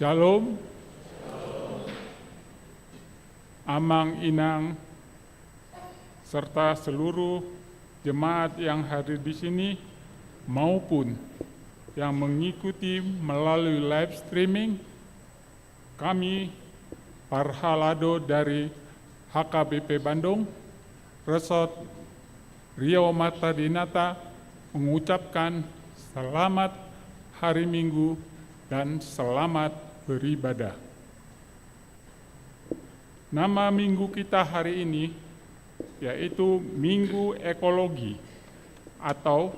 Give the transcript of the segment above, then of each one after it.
Shalom, Amang Inang, serta seluruh jemaat yang hadir di sini maupun yang mengikuti melalui live streaming. Kami Parhalado dari HKBP Bandung, Resort Riau Mata Dinata mengucapkan selamat hari Minggu dan selamat beribadah. Nama minggu kita hari ini yaitu Minggu Ekologi atau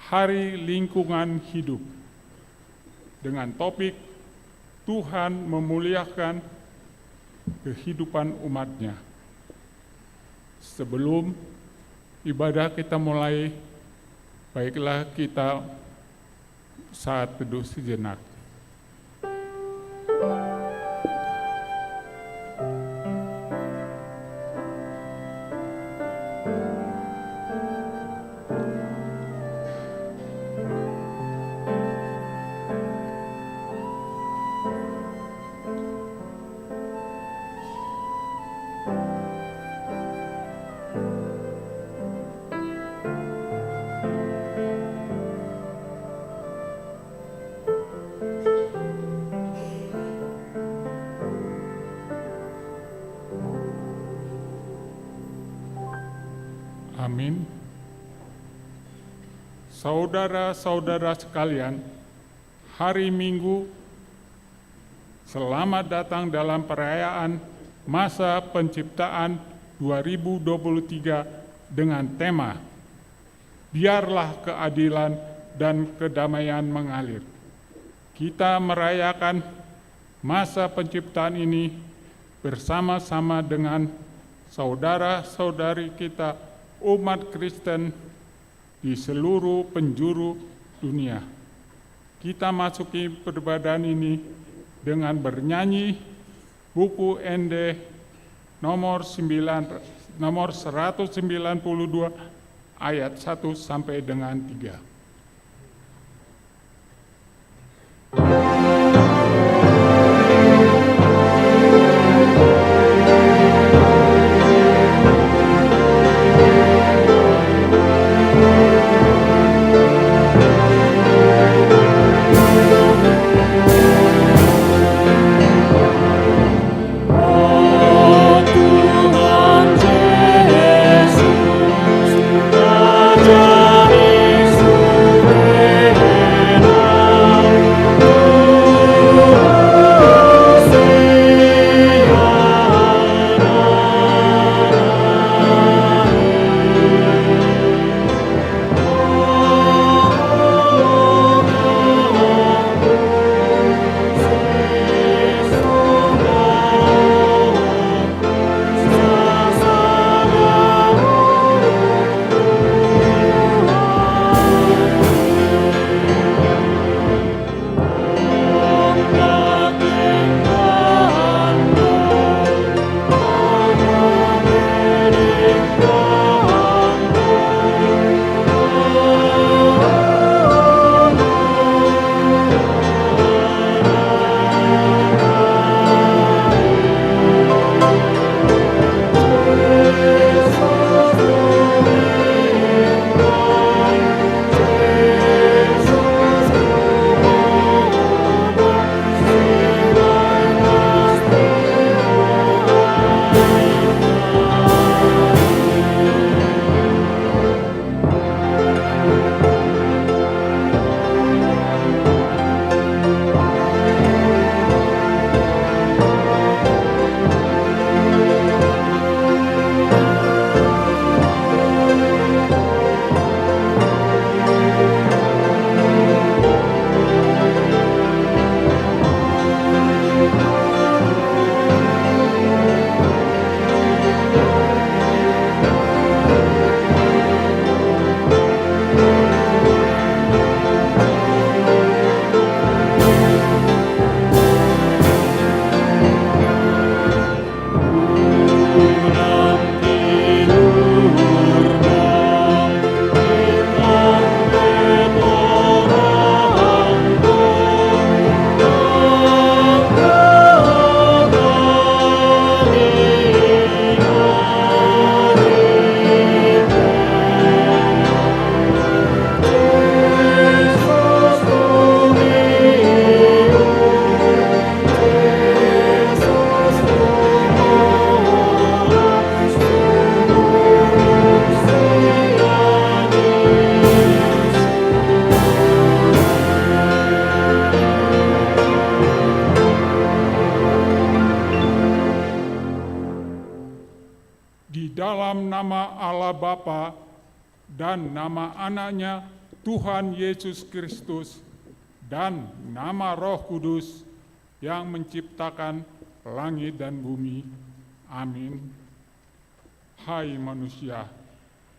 Hari Lingkungan Hidup dengan topik Tuhan memuliakan kehidupan umatnya. Sebelum ibadah kita mulai, baiklah kita saat teduh sejenak. Amin. Saudara-saudara sekalian, hari Minggu, selamat datang dalam perayaan masa penciptaan 2023 dengan tema Biarlah Keadilan dan Kedamaian Mengalir. Kita merayakan masa penciptaan ini bersama-sama dengan saudara-saudari kita umat Kristen di seluruh penjuru dunia. Kita masuki peribadahan ini dengan bernyanyi buku ND nomor 192 ayat 1 sampai dengan 3. Yesus, Raja Yesus. Allah Bapa dan nama anaknya Tuhan Yesus Kristus dan nama Roh Kudus yang menciptakan langit dan bumi. Amin. Hai manusia,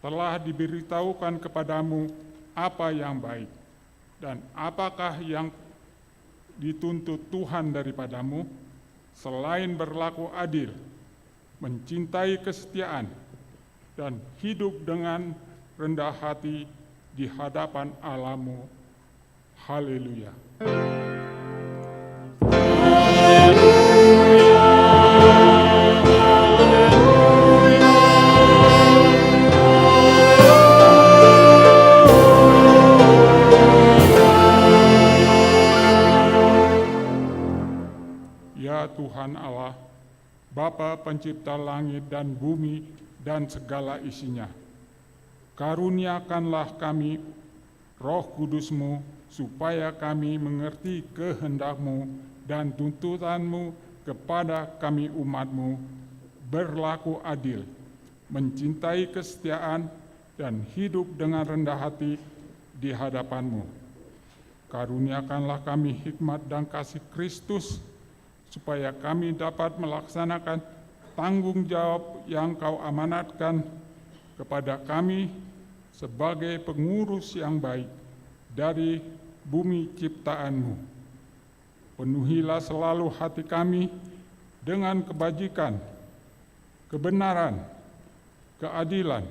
telah diberitahukan kepadamu apa yang baik dan apakah yang dituntut Tuhan daripadamu, selain berlaku adil, mencintai kesetiaan, dan hidup dengan rendah hati di hadapan Allah-Mu. Haleluya. Ya Tuhan Allah, Bapa pencipta langit dan bumi dan segala isinya, karuniakanlah kami Roh Kudus-Mu supaya kami mengerti kehendak-Mu dan tuntutan-Mu kepada kami umat-Mu, berlaku adil, mencintai kesetiaan, dan hidup dengan rendah hati di hadapan-Mu. Karuniakanlah kami hikmat dan kasih Kristus, supaya kami dapat melaksanakan tanggung jawab yang Kau amanatkan kepada kami sebagai pengurus yang baik dari bumi ciptaan-Mu. Penuhilah selalu hati kami dengan kebajikan, kebenaran, keadilan,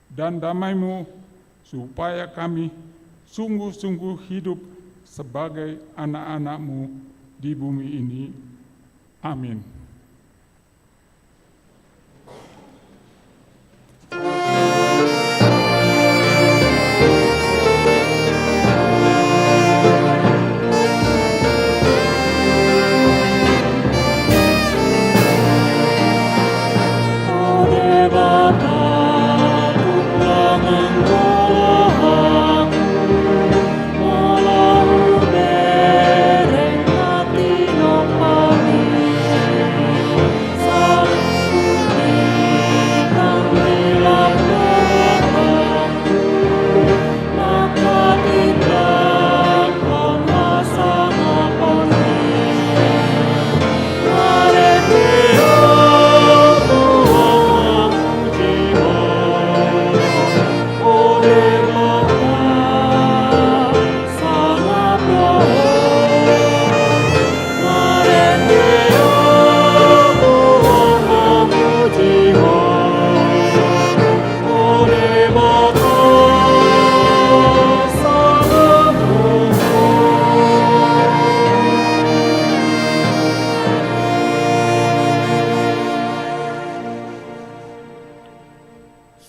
dan damai-Mu, supaya kami sungguh-sungguh hidup sebagai anak-anak-Mu di bumi ini. Amin.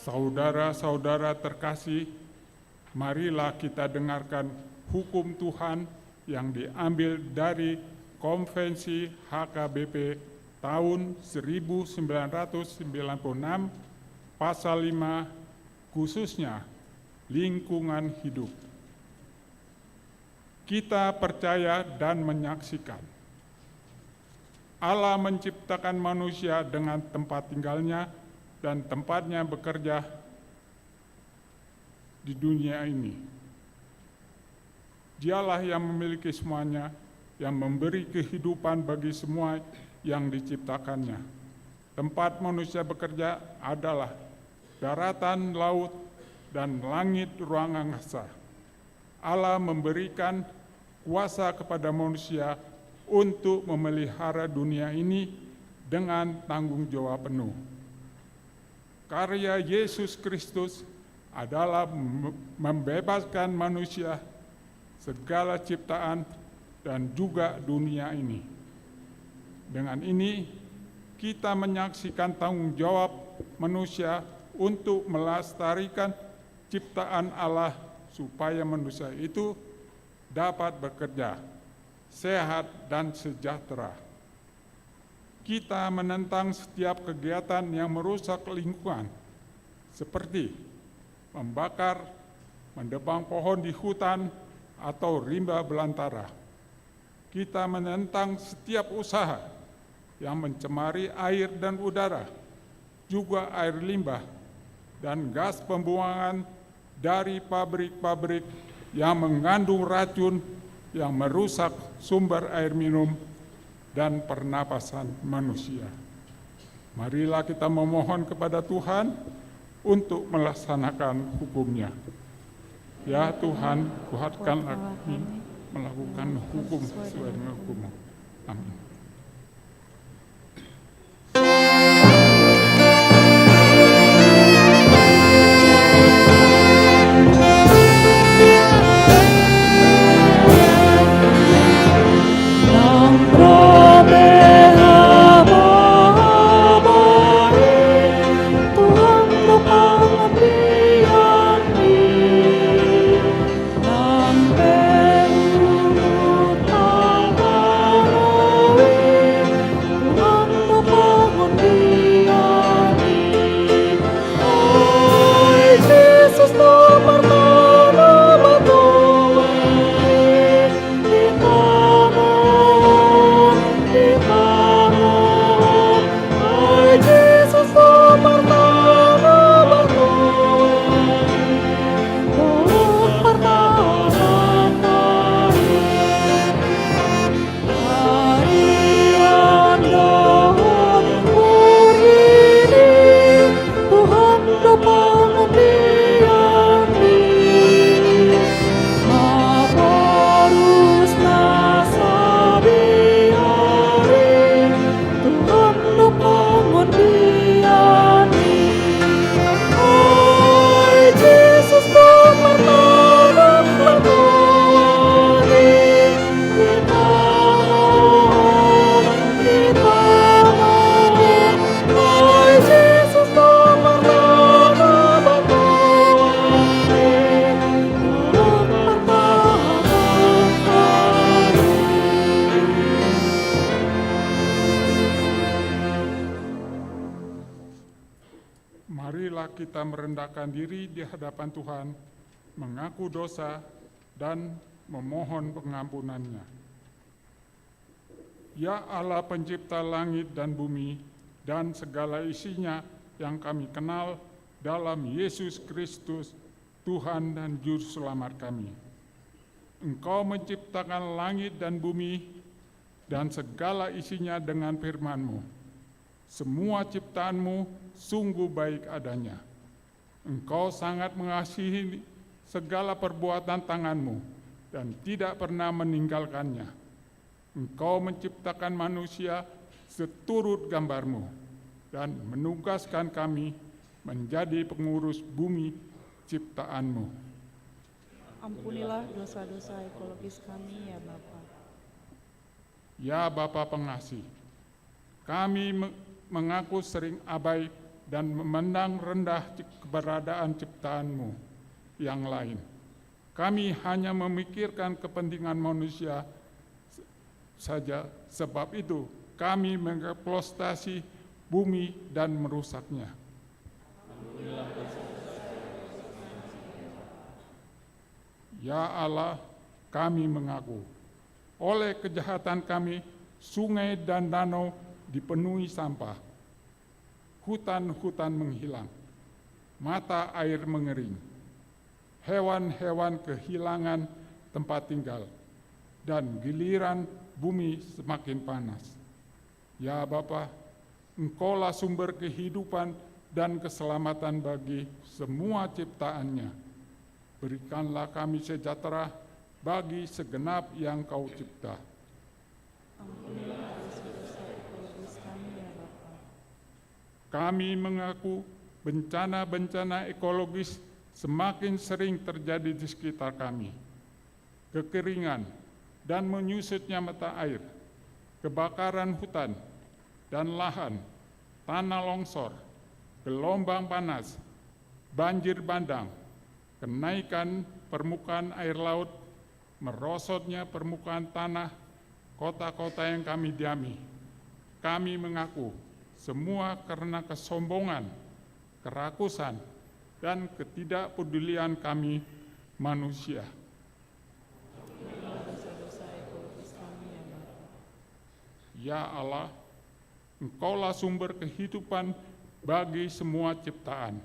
Saudara-saudara terkasih, marilah kita dengarkan hukum Tuhan yang diambil dari Konvensi HKBP tahun 1996, pasal 5, khususnya lingkungan hidup. Kita percaya dan menyaksikan Allah menciptakan manusia dengan tempat tinggalnya dan tempatnya bekerja di dunia ini. Dialah yang memiliki semuanya, yang memberi kehidupan bagi semua yang diciptakannya. Tempat manusia bekerja adalah daratan, laut, dan langit ruang angkasa. Allah memberikan kuasa kepada manusia untuk memelihara dunia ini dengan tanggung jawab penuh. Karya Yesus Kristus adalah membebaskan manusia, segala ciptaan, dan juga dunia ini. Dengan ini, kita menyaksikan tanggung jawab manusia untuk melestarikan ciptaan Allah supaya manusia itu dapat bekerja, sehat, dan sejahtera. Kita menentang setiap kegiatan yang merusak lingkungan, seperti membakar, mendebang pohon di hutan, atau rimba belantara. Kita menentang setiap usaha yang mencemari air dan udara, juga air limbah, dan gas pembuangan dari pabrik-pabrik yang mengandung racun yang merusak sumber air minum dan pernapasan manusia. Marilah kita memohon kepada Tuhan untuk melaksanakan hukum-Nya. Ya Tuhan, kuatkanlah kami melakukan hukum sesuai dengan hukum-Mu. Amin. Marilah kita merendahkan diri di hadapan Tuhan, mengaku dosa, dan memohon pengampunan-Nya. Ya Allah pencipta langit dan bumi, dan segala isinya yang kami kenal dalam Yesus Kristus, Tuhan dan Juru Selamat kami. Engkau menciptakan langit dan bumi, dan segala isinya dengan firman-Mu. Semua ciptaanmu sungguh baik adanya. Engkau sangat mengasihi segala perbuatan tanganmu dan tidak pernah meninggalkannya. Engkau menciptakan manusia seturut gambarmu dan menugaskan kami menjadi pengurus bumi ciptaanmu. Ampunilah dosa-dosa ekologis kami ya Bapa. Ya Bapa pengasih, kami mengaku sering abai dan memandang rendah keberadaan ciptaanmu yang lain. Kami hanya memikirkan kepentingan manusia saja, sebab itu kami mengeksploitasi bumi dan merusaknya. Ya Allah, kami mengaku, oleh kejahatan kami, sungai dan danau dipenuhi sampah, hutan-hutan menghilang, mata air mengering, hewan-hewan kehilangan tempat tinggal, dan giliran bumi semakin panas. Ya Bapa, Engkaulah sumber kehidupan dan keselamatan bagi semua ciptaannya. Berikanlah kami sejahtera bagi segenap yang Kau cipta. Ampunilah dosa-dosa ekologis kami ya Bapa. Kami mengaku bencana-bencana ekologis semakin sering terjadi di sekitar kami. Kekeringan dan menyusutnya mata air, kebakaran hutan dan lahan, tanah longsor, gelombang panas, banjir bandang, kenaikan permukaan air laut, merosotnya permukaan tanah kota-kota yang kami diami. Kami mengaku semua karena kesombongan, kerakusan, dan ketidakpedulian kami manusia. Ya Allah, Engkaulah sumber kehidupan bagi semua ciptaan.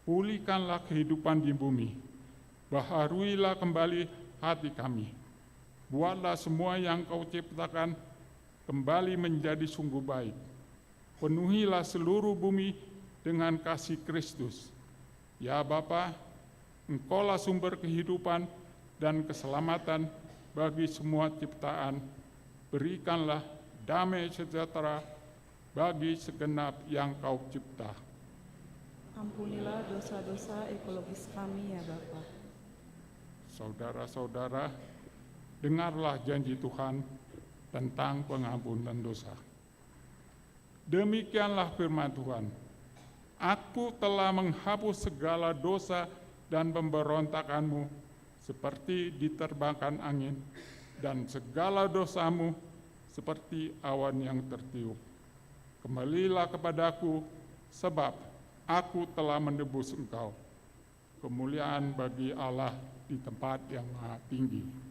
pulihkanlah kehidupan di bumi, baharuilah kembali hati kami. Buatlah semua yang Kau ciptakan kembali menjadi sungguh baik. Penuhilah seluruh bumi dengan kasih Kristus. Ya Bapa, Engkaulah sumber kehidupan dan keselamatan bagi semua ciptaan. Berikanlah damai sejahtera bagi segenap yang Kau cipta. Ampunilah dosa-dosa ekologis kami ya Bapa. Saudara-saudara, dengarlah janji Tuhan tentang pengampunan dosa. Demikianlah firman Tuhan. Aku telah menghapus segala dosa dan pemberontakanmu seperti diterbangkan angin, dan segala dosamu seperti awan yang tertiup. Kembalilah kepadaku, sebab aku telah menebus engkau. Kemuliaan bagi Allah di tempat yang maha tinggi.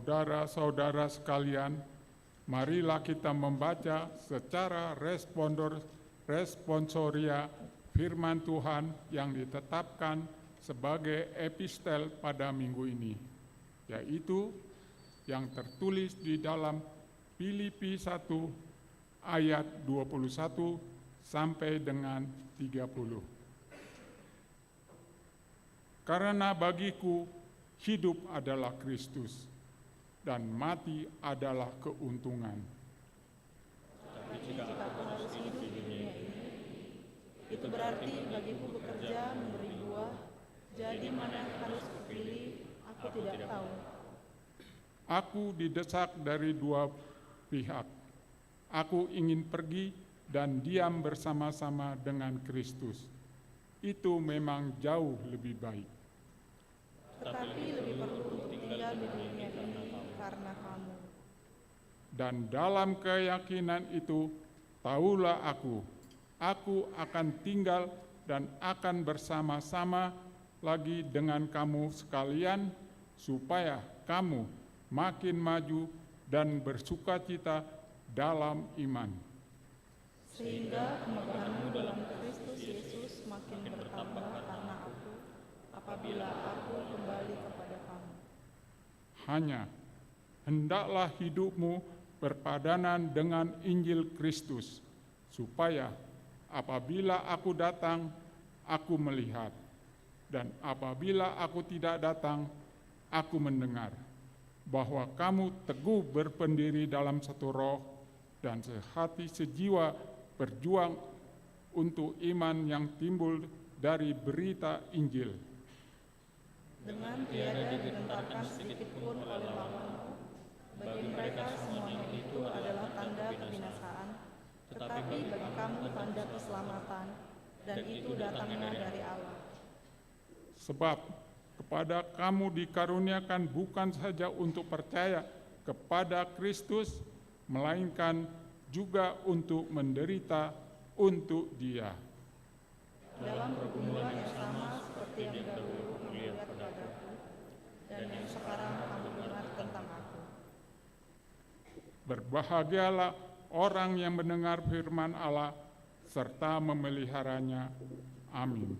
Saudara-saudara sekalian, marilah kita membaca secara responsoria firman Tuhan yang ditetapkan sebagai epistel pada minggu ini, yaitu yang tertulis di dalam Filipi 1 ayat 21 sampai dengan 30. Karena bagiku hidup adalah Kristus dan mati adalah keuntungan. Tapi jika aku harus hidup di dunia ini, itu berarti bagiku bekerja memberi buah. Jadi mana harus kupilih, aku tidak tahu. Aku didesak dari dua pihak. Aku ingin pergi dan diam bersama-sama dengan Kristus. Itu memang jauh lebih baik. Tetapi lebih perlu untuk tinggal di dunia ini karena kamu. Dan dalam keyakinan itu, tahulah aku akan tinggal dan akan bersama-sama lagi dengan kamu sekalian, supaya kamu makin maju dan bersukacita dalam iman. Sehingga kemegahanmu dalam Kristus Yesus makin bertambah karena aku, apabila aku kembali kepada kamu. Hanya hendaklah hidupmu berpadanan dengan Injil Kristus, supaya apabila aku datang, aku melihat, dan apabila aku tidak datang, aku mendengar, bahwa kamu teguh berpendiri dalam satu roh dan sehati sejiwa berjuang untuk iman yang timbul dari berita Injil. Dengan tiada digentarkan sedikitpun oleh lawanmu, bagi mereka semuanya itu adalah tanda kebinasaan, tetapi bagi kamu tanda keselamatan, dan itu datangnya dari Allah. Sebab kepada kamu dikaruniakan bukan saja untuk percaya kepada Kristus, melainkan juga untuk menderita untuk Dia. Dalam pergumulan yang sama seperti yang dahulu kamu lihat padaku, dan yang sekarang kamu dengar tentang aku. Berbahagialah orang yang mendengar firman Allah serta memeliharanya. Amin.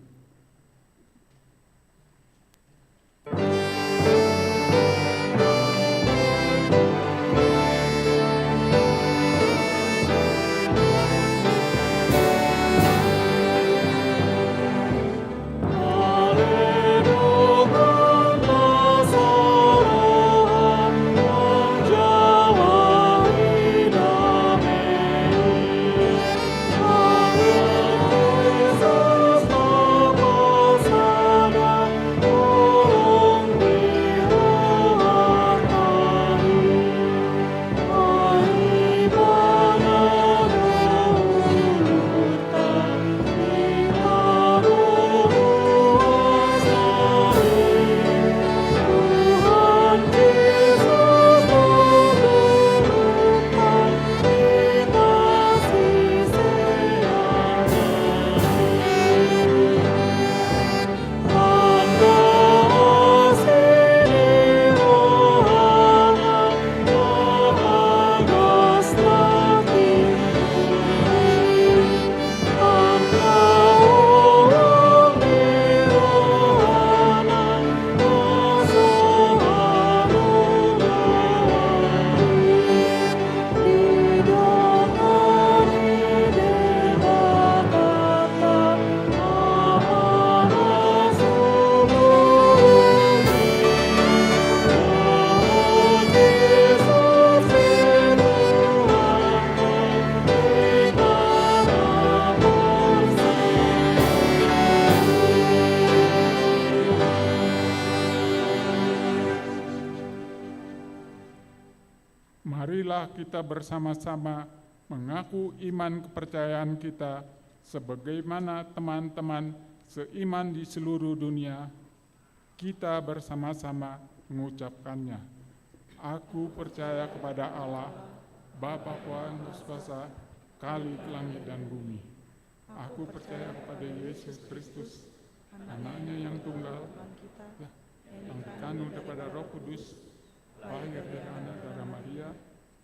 Marilah kita bersama-sama mengaku iman kepercayaan kita sebagaimana teman-teman seiman di seluruh dunia. Kita bersama-sama mengucapkannya. Aku percaya kepada Allah, Bapa yang berkuasa, Khalik langit dan bumi. Aku percaya kepada Yesus Kristus, Anaknya yang tunggal, yang dikandung daripada Roh Kudus, lahir dari anak darah Maria,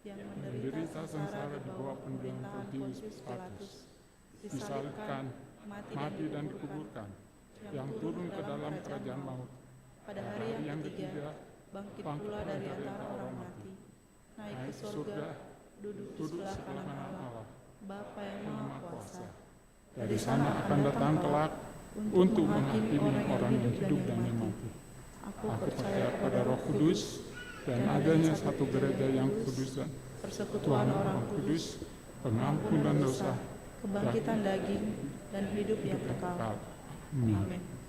yang menderita sengsara di bawah pemerintahan Pontius Pilatus, disalibkan, mati dan dikuburkan, yang turun ke dalam kerajaan maut. Pada hari yang ketiga, bangkit pula dari antara orang mati, naik ke surga, duduk di sebelah kanan Allah, Bapa yang Maha Kuasa. Dari sana akan datang kelak untuk menghakimi orang yang hidup dan yang mati. Aku Aku percaya percaya pada Roh Kudus dan adanya satu gereja yang kudus dan persekutuan orang kudus, pengampunan dosa, kebangkitan daging, dan hidup yang kekal. Amin. Amin.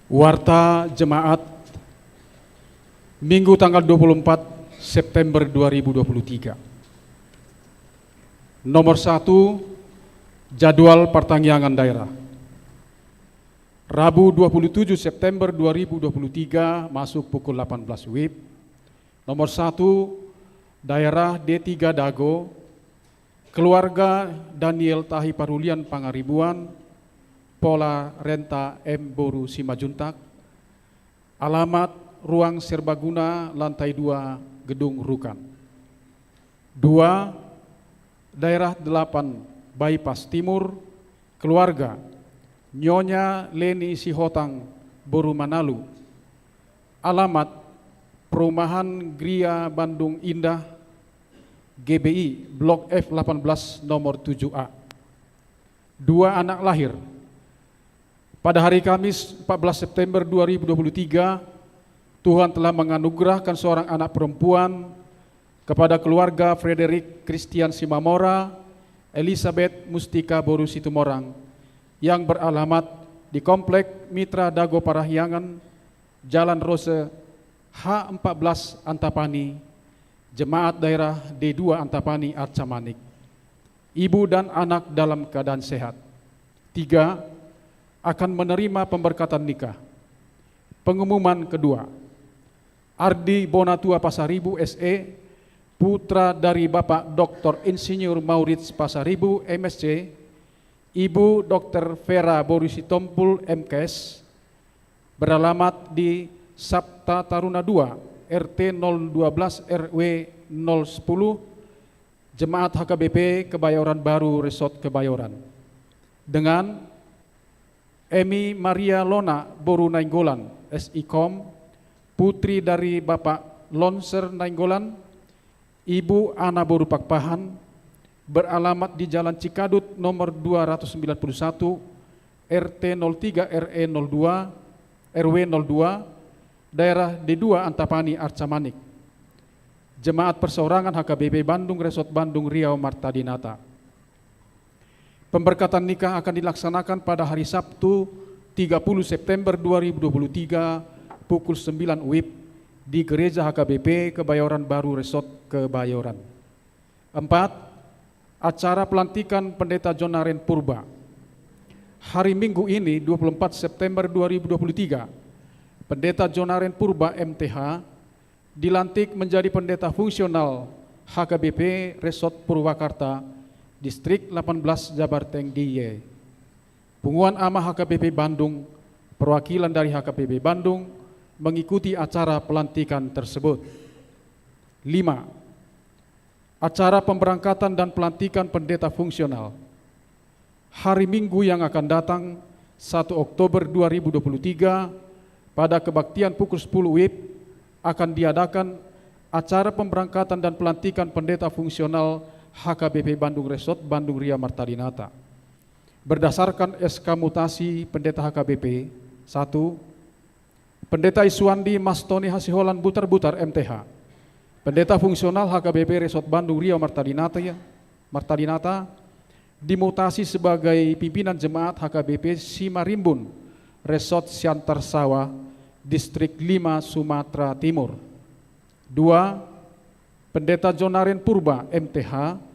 Warta Jemaat Minggu tanggal 24 September 2023. Nomor 1, jadwal pertanggungan daerah. Rabu 27 September 2023 masuk pukul 18 WIB. Nomor 1, daerah D3 Dago, keluarga Daniel Tahi Parulian Pangaribuan, Pola Renta M. Boru Simajuntak, alamat Ruang Serbaguna, lantai 2, Gedung Rukan. 2, daerah 8 Bypass Timur, keluarga Nyonya Leni Sihotang Boru Manalu, alamat Perumahan Gria Bandung Indah, GBI, Blok F18 nomor 7A. 2 anak lahir pada hari Kamis 14 September 2023, Tuhan telah menganugerahkan seorang anak perempuan kepada keluarga Frederick Christian Simamora, Elizabeth Mustika Boru Situmorang, yang beralamat di Komplek Mitra Dago Parahyangan, Jalan Rose H14 Antapani, Jemaat Daerah D2 Antapani Arcamanik. Ibu dan anak dalam keadaan sehat. 3, akan menerima pemberkatan nikah. Pengumuman kedua, Ardi Bonatua Pasaribu SE, putra dari Bapak Dr. Insinyur Maurits Pasaribu MSc, Ibu Dr. Vera Borisitompul MKS, beralamat di Sabta Taruna 2 RT 012 RW 010, Jemaat HKBP Kebayoran Baru Resort Kebayoran, dengan Emi Maria Lona Boru Nainggolan SIKOM, putri dari Bapak Lonser Nainggolan, Ibu Ana Boru Pakpahan, beralamat di Jalan Cikadut nomor 291 RT 03 RE 02 RW 02, daerah D2 Antapani Arcamanik. Jemaat Perseorangan HKBP Bandung Resort Bandung Riau Marta Dinata. Pemberkatan nikah akan dilaksanakan pada hari Sabtu 30 September 2023 pukul 9 WIB di Gereja HKBP Kebayoran Baru Resort Kebayoran. 4, acara pelantikan Pendeta Jonaren Purba. Hari Minggu ini 24 September 2023, Pendeta Jonaren Purba MTH dilantik menjadi pendeta fungsional HKBP Resort Purwakarta, Distrik 18 Jabarteng DIY. Pengumuman Ama HKBP Bandung, perwakilan dari HKBP Bandung mengikuti acara pelantikan tersebut. 5, acara pemberangkatan dan pelantikan pendeta fungsional. Hari Minggu yang akan datang 1 Oktober 2023 pada kebaktian pukul 10 WIB akan diadakan acara pemberangkatan dan pelantikan pendeta fungsional HKBP Bandung Resort Bandung Ria Marta Dinata. Berdasarkan SK mutasi pendeta HKBP 1, Pendeta Iswandi Mastoni Hasiholan Butar-Butar MTH, pendeta fungsional HKBP Resort Bandung Ria Marta Dinata, dimutasi sebagai pimpinan jemaat HKBP Simarimbun Resort Siantar Sawah, Distrik 5 Sumatera Timur. 2, Pendeta Jonaren Purba MTH,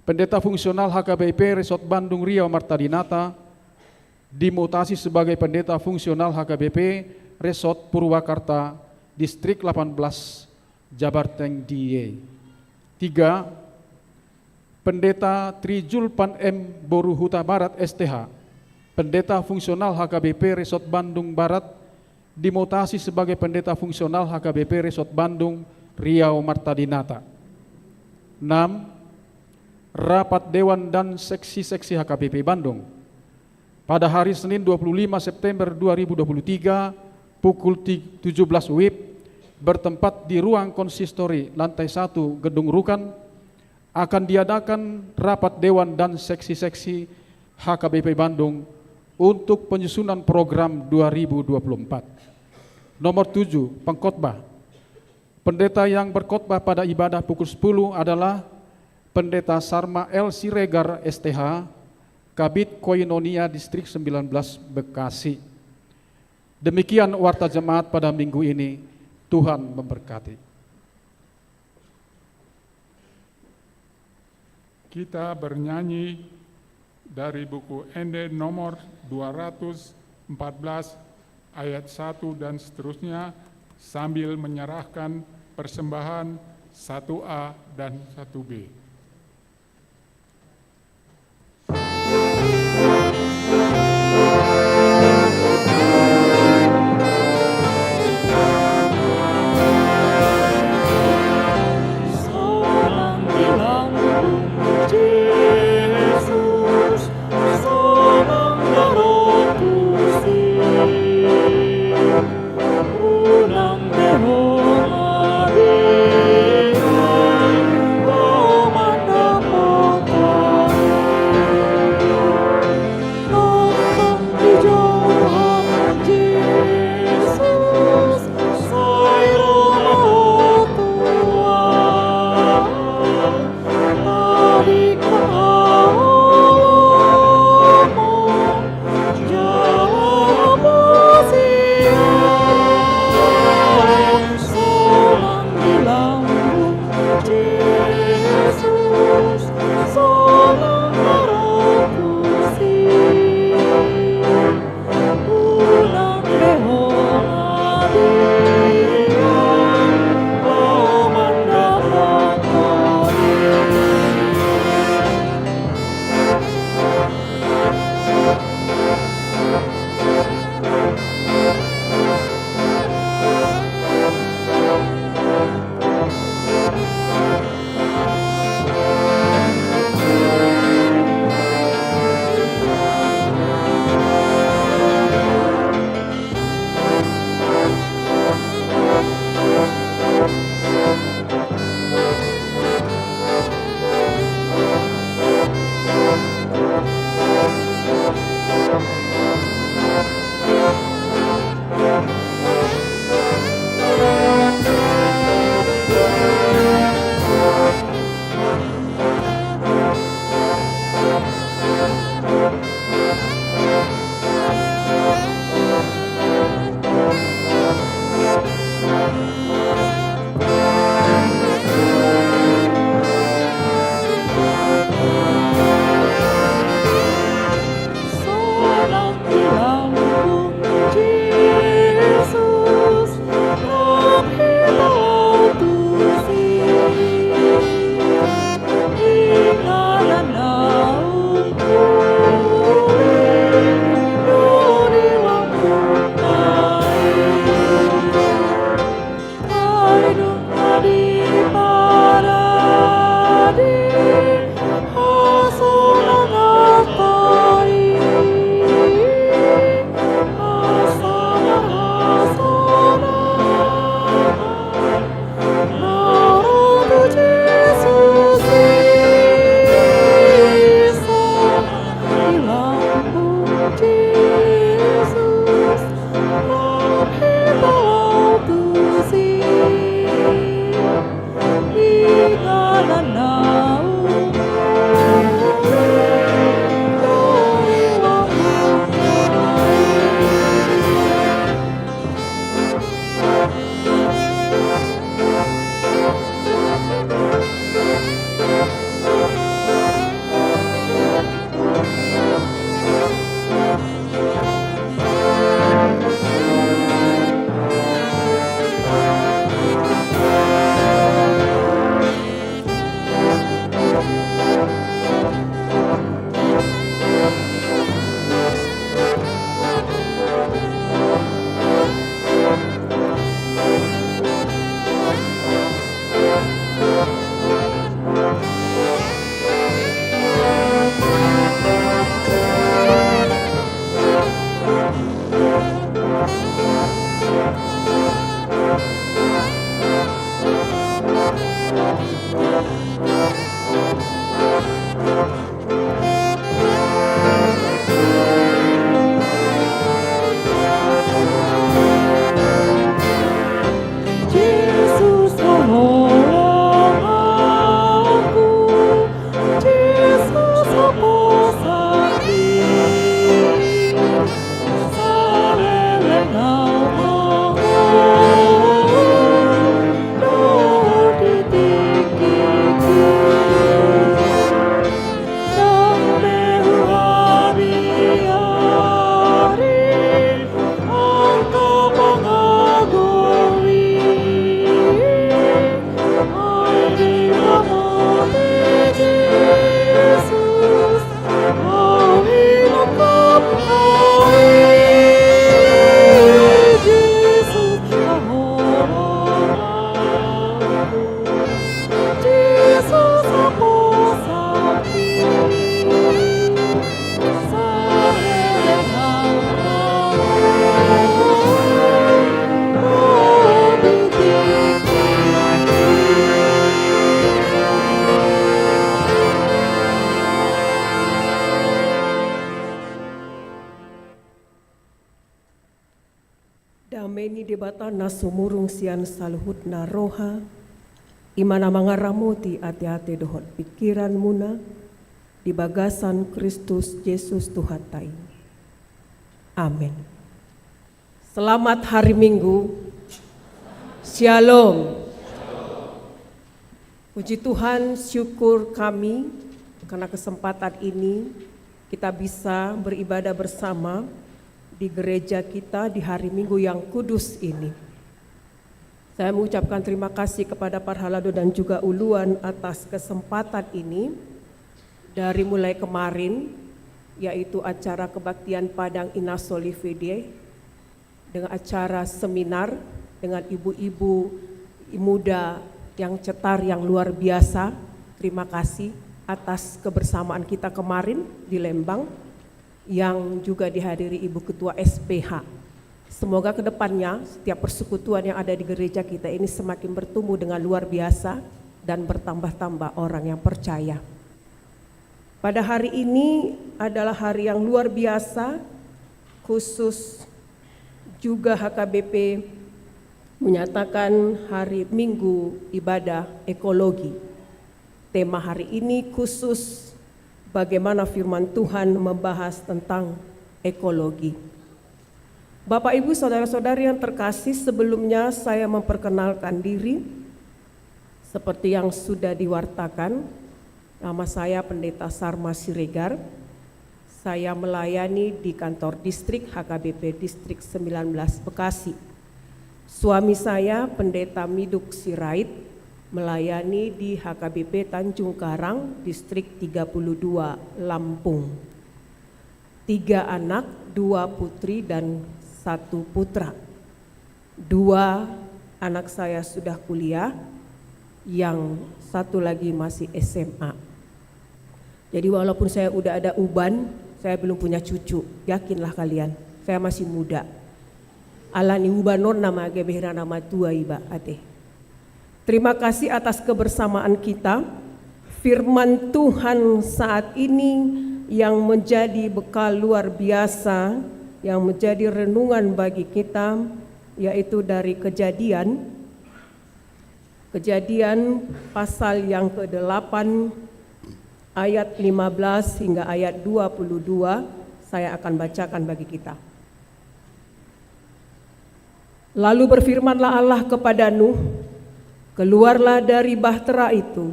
pendeta fungsional HKBP Resort Bandung Riau Marta Dinata, dimutasi sebagai pendeta fungsional HKBP Resort Purwakarta, Distrik 18 Jabarteng DIY. 3. Pendeta Trijulpan M. Boru Huta Barat STH, Pendeta Fungsional HKBP Resort Bandung Barat, dimutasi sebagai Pendeta Fungsional HKBP Resort Bandung Riau Martadinata. 6. Rapat Dewan dan Seksi-Seksi HKBP Bandung pada hari Senin 25 September 2023 pukul 17 WIB bertempat di ruang konsistori lantai 1 Gedung Rukan akan diadakan rapat Dewan dan Seksi-Seksi HKBP Bandung untuk penyusunan program 2024. Nomor 7, pengkhotbah. Pendeta yang berkhotbah pada ibadah pukul 10 adalah Pendeta Sarma L. Siregar STH, Kabid Koinonia Distrik 19 Bekasi. Demikian warta jemaat pada minggu ini. Tuhan memberkati. Kita bernyanyi dari buku Ende nomor 214 ayat 1 dan seterusnya sambil menyerahkan persembahan 1A dan 1B. Oh batana sumurung sian saluhut na roha, imana mangaramuti ati-ati dohot pikiran muna, di bagasan Kristus Yesus Tuhan tai. Amin. Selamat hari Minggu. Shalom. Puji Tuhan, syukur kami karena kesempatan ini kita bisa beribadah bersama di gereja kita di hari Minggu yang kudus ini. Saya mengucapkan terima kasih kepada Parhalado dan juga Uluan atas kesempatan ini. Dari mulai kemarin, yaitu acara kebaktian Padang Inasoli VD, dengan acara seminar dengan ibu-ibu muda yang cetar yang luar biasa. Terima kasih atas kebersamaan kita kemarin di Lembang, yang juga dihadiri Ibu Ketua SPH. Semoga kedepannya setiap persekutuan yang ada di gereja kita ini semakin bertumbuh dengan luar biasa dan bertambah-tambah orang yang percaya. Pada hari ini adalah hari yang luar biasa, khusus juga HKBP menyatakan hari Minggu ibadah ekologi. Tema hari ini khusus bagaimana firman Tuhan membahas tentang ekologi. Bapak, Ibu, saudara-saudari yang terkasih, sebelumnya saya memperkenalkan diri seperti yang sudah diwartakan. Nama saya Pendeta Sarma Siregar. Saya melayani di kantor distrik HKBP Distrik 19 Bekasi. Suami saya Pendeta Miduk Sirait melayani di HKBP Tanjung Karang, Distrik 32, Lampung. 3 anak, 2 putri dan 1 putra. 2 anak saya sudah kuliah, yang 1 lagi masih SMA. Jadi walaupun saya udah ada uban, saya belum punya cucu. Yakinlah kalian, saya masih muda. Alani ubanon nama gebehra nama tua iba ate. Terima kasih atas kebersamaan kita. Firman Tuhan saat ini yang menjadi bekal luar biasa, yang menjadi renungan bagi kita, yaitu dari Kejadian pasal yang ke-8 ayat 15 hingga ayat 22. Saya akan bacakan bagi kita. Lalu berfirmanlah Allah kepada Nuh, keluarlah dari bahtera itu,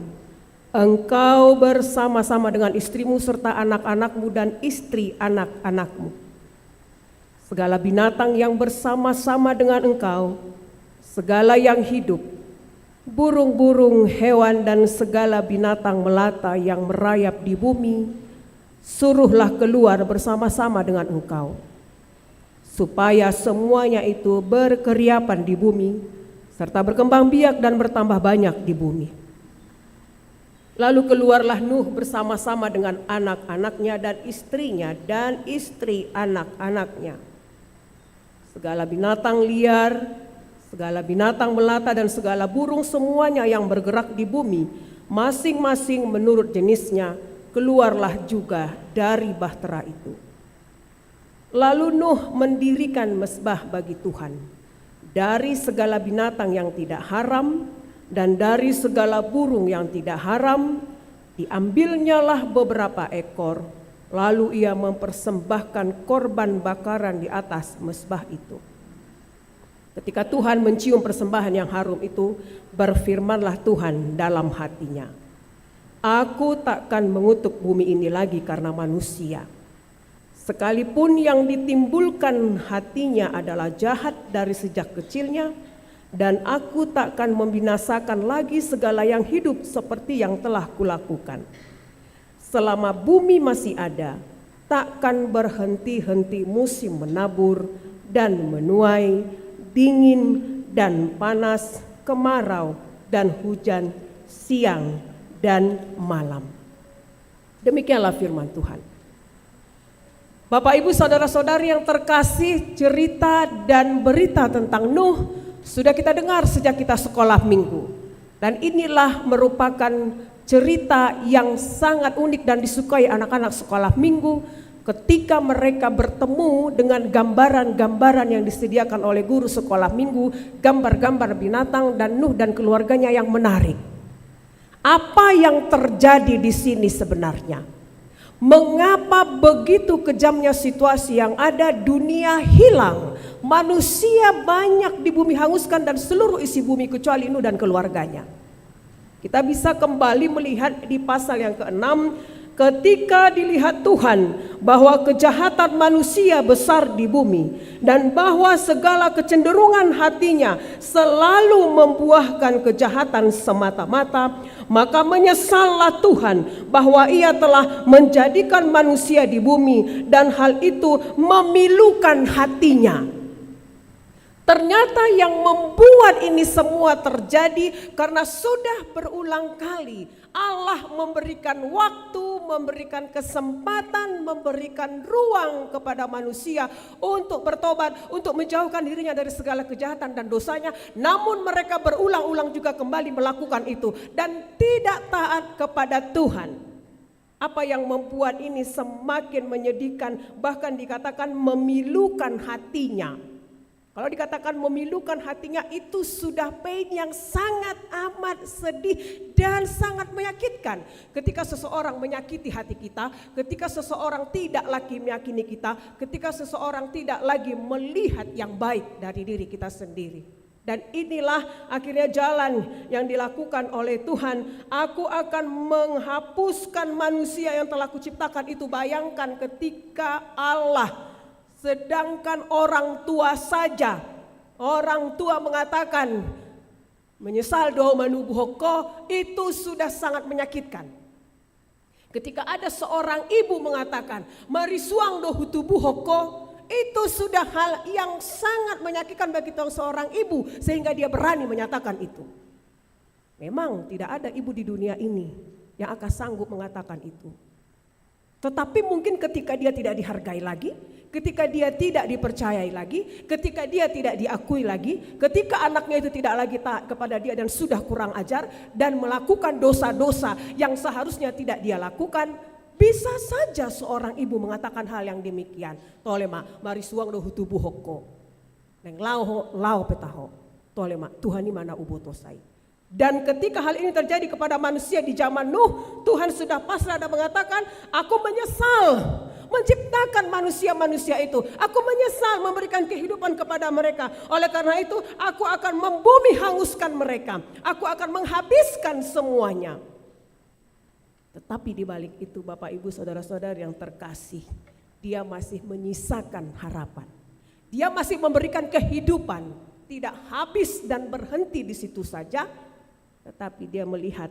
engkau bersama-sama dengan istrimu serta anak-anakmu dan istri anak-anakmu. Segala binatang yang bersama-sama dengan engkau, segala yang hidup, burung-burung, hewan dan segala binatang melata yang merayap di bumi, suruhlah keluar bersama-sama dengan engkau, supaya semuanya itu berkeriapan di bumi, serta berkembang biak dan bertambah banyak di bumi. Lalu keluarlah Nuh bersama-sama dengan anak-anaknya dan istrinya dan istri anak-anaknya. Segala binatang liar, segala binatang melata dan segala burung semuanya yang bergerak di bumi, masing-masing menurut jenisnya, keluarlah juga dari bahtera itu. Lalu Nuh mendirikan mezbah bagi Tuhan dari segala binatang yang tidak haram dan dari segala burung yang tidak haram. Diambilnyalah beberapa ekor, lalu ia mempersembahkan korban bakaran di atas mezbah itu. Ketika Tuhan mencium persembahan yang harum itu, berfirmanlah Tuhan dalam hatinya, aku takkan mengutuk bumi ini lagi karena manusia. Sekalipun yang ditimbulkan hatinya adalah jahat dari sejak kecilnya, dan aku takkan membinasakan lagi segala yang hidup seperti yang telah kulakukan. Selama bumi masih ada, takkan berhenti-henti musim menabur dan menuai, dingin dan panas, kemarau dan hujan, siang dan malam. Demikianlah firman Tuhan. Bapak, Ibu, saudara-saudari yang terkasih, cerita dan berita tentang Nuh sudah kita dengar sejak kita sekolah minggu. Dan inilah merupakan cerita yang sangat unik dan disukai anak-anak sekolah minggu, ketika mereka bertemu dengan gambaran-gambaran yang disediakan oleh guru sekolah minggu, gambar-gambar binatang dan Nuh dan keluarganya yang menarik. Apa yang terjadi di sini sebenarnya? Mengapa begitu kejamnya situasi yang ada, dunia hilang, manusia banyak di bumi hanguskan dan seluruh isi bumi kecuali Nuh dan keluarganya. Kita bisa kembali melihat di pasal yang ke-6, ketika dilihat Tuhan bahwa kejahatan manusia besar di bumi dan bahwa segala kecenderungan hatinya selalu membuahkan kejahatan semata-mata, maka menyesallah Tuhan bahwa Ia telah menjadikan manusia di bumi dan hal itu memilukan hatinya. Ternyata yang membuat ini semua terjadi karena sudah berulang kali Allah memberikan waktu, memberikan kesempatan, memberikan ruang kepada manusia untuk bertobat, untuk menjauhkan dirinya dari segala kejahatan dan dosanya. Namun mereka berulang-ulang juga kembali melakukan itu dan tidak taat kepada Tuhan. Apa yang membuat ini semakin menyedihkan, bahkan dikatakan memilukan hatinya. Kalau dikatakan memilukan hatinya, itu sudah pain yang sangat amat sedih dan sangat menyakitkan. Ketika seseorang menyakiti hati kita, ketika seseorang tidak lagi meyakini kita, ketika seseorang tidak lagi melihat yang baik dari diri kita sendiri. Dan inilah akhirnya jalan yang dilakukan oleh Tuhan. Aku akan menghapuskan manusia yang telah kuciptakan itu. Bayangkan ketika Allah, sedangkan orang tua saja, orang tua mengatakan menyesal doa manubuhoko, itu sudah sangat menyakitkan. Ketika ada seorang ibu mengatakan marisuang do hutubuhoko, itu sudah hal yang sangat menyakitkan bagi seorang ibu sehingga dia berani menyatakan itu. Memang tidak ada ibu di dunia ini yang akan sanggup mengatakan itu. Tetapi mungkin ketika dia tidak dihargai lagi, ketika dia tidak dipercayai lagi, ketika dia tidak diakui lagi, ketika anaknya itu tidak lagi taat kepada dia dan sudah kurang ajar dan melakukan dosa-dosa yang seharusnya tidak dia lakukan, bisa saja seorang ibu mengatakan hal yang demikian. Tolema marisuang do hutubu hoko, neng lao petaho, tolema Tuhan mana ubotosai. Dan ketika hal ini terjadi kepada manusia di zaman Nuh, Tuhan sudah pasrah dan mengatakan, aku menyesal menciptakan manusia-manusia itu. Aku menyesal memberikan kehidupan kepada mereka. Oleh karena itu, aku akan membumi hanguskan mereka. Aku akan menghabiskan semuanya. Tetapi di balik itu, Bapak Ibu Saudara-saudara yang terkasih, Dia masih menyisakan harapan. Dia masih memberikan kehidupan, tidak habis dan berhenti di situ saja. Tetapi dia melihat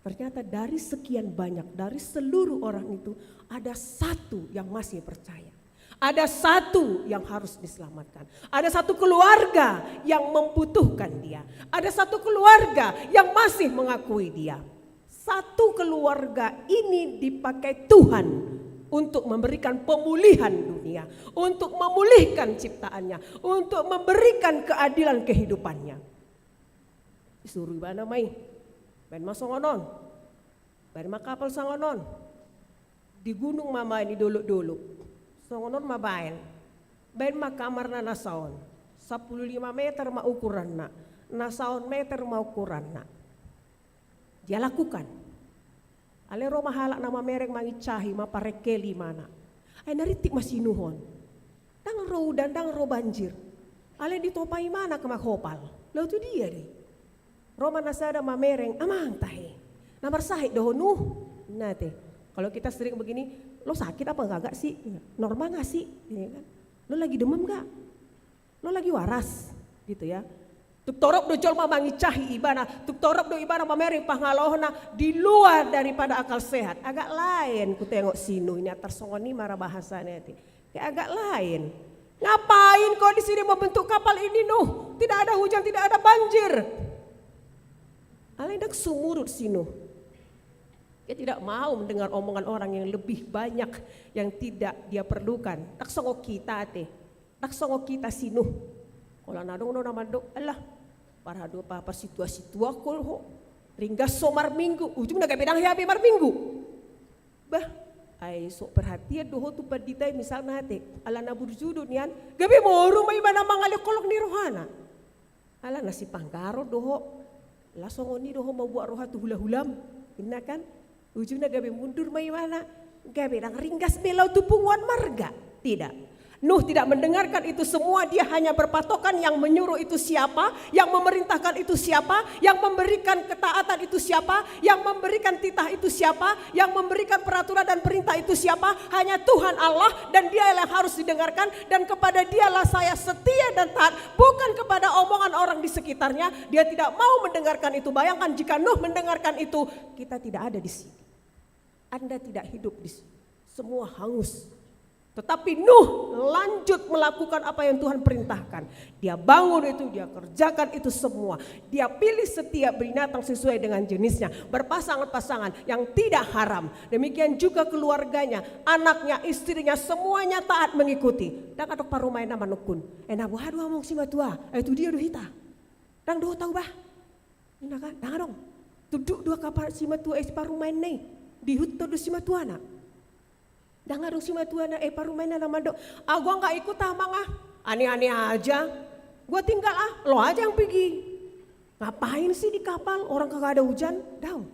ternyata dari sekian banyak, dari seluruh orang itu ada satu yang masih percaya. Ada satu yang harus diselamatkan. Ada satu keluarga yang membutuhkan dia. Ada satu keluarga yang masih mengakui dia. Satu keluarga ini dipakai Tuhan untuk memberikan pemulihan dunia, untuk memulihkan ciptaannya, untuk memberikan keadilan kehidupannya. Disuruh ibana mai, ben masongonon, ben makapal sangonon, di gunung mama ini doluk-doluk, songonon mabain, ben makamar na nasaon, 15 meter ma ukuran na, nasaon meter ma ukuran na. Dia lakukan. Ale ro mahalak nama mereng mangicahi maparekeli mana. Ay naritik masinuhon. Dang ro dan dang ro banjir. Ale ditopai mana ke makhopal. Lalu itu dia deh. Roma nasada mamereng amang tahe. Namar sahid doh Nuh. Nate. Kalau kita sering begini, lo sakit apa enggak sih? Normal enggak sih? Lo lagi demam enggak? Lo lagi waras gitu ya. Tuk torok do jol mamangi cahi ibana, tuk torok do ibana mamereng pangalohna di luar daripada akal sehat. Agak lain ku tengok sinu ini tersongoni marah bahasanya itu. Kayak agak lain. Ngapain kau di sini membentuk kapal ini Nuh? Tidak ada hujan, tidak ada banjir. Alendak sumurut sinu. Dia tidak mau mendengar omongan orang yang lebih banyak yang tidak dia perlukan. Tak songo kita teh, tak songo kita sinu. Kalau nadong no namado, Allah, para do apa situasi tua kol ho, ringgas somar minggu, ujung naga bedang habi mar minggu. Bah, Ai sok perhatian doho tu paditai misalnya hati ala na burjudo nian gabi moru may mana mangali kolok ni rohana ala nasi panggaro doho lasong oni doho mau buat roha tu hula-hulam inna kan ujungnya gabi mundur may mana gabi nang ringgas belau tu punguan marga tidak. Nuh tidak mendengarkan itu semua, dia hanya berpatokan yang menyuruh itu siapa, yang memerintahkan itu siapa, yang memberikan ketaatan itu siapa, yang memberikan titah itu siapa, yang memberikan peraturan dan perintah itu siapa, hanya Tuhan Allah dan dia yang harus didengarkan dan kepada dialah saya setia dan taat, bukan kepada omongan orang di sekitarnya. Dia tidak mau mendengarkan itu. Bayangkan jika Nuh mendengarkan itu, kita tidak ada di sini. Anda tidak hidup di sini. Semua hangus. Tetapi Nuh lanjut melakukan apa yang Tuhan perintahkan. Dia bangun itu, dia kerjakan itu semua. Dia pilih setiap binatang sesuai dengan jenisnya. Berpasangan-pasangan yang tidak haram. Demikian juga keluarganya, anaknya, istrinya, semuanya taat mengikuti. Dan adok parumay na manukun. Enak buah dua mong si matua. Itu dia duhita. Dan doh tahu bah. Ini kan, dan dong. Tuduk dua kapal si matua parumay na dihut do si matua na. Dangar si matuana parumaina naman do. Gua nggak ikut mangah. Aneh-aneh aja. Gua tinggal lo aja yang pergi. Ngapain sih di kapal orang kagak ada hujan? Daun.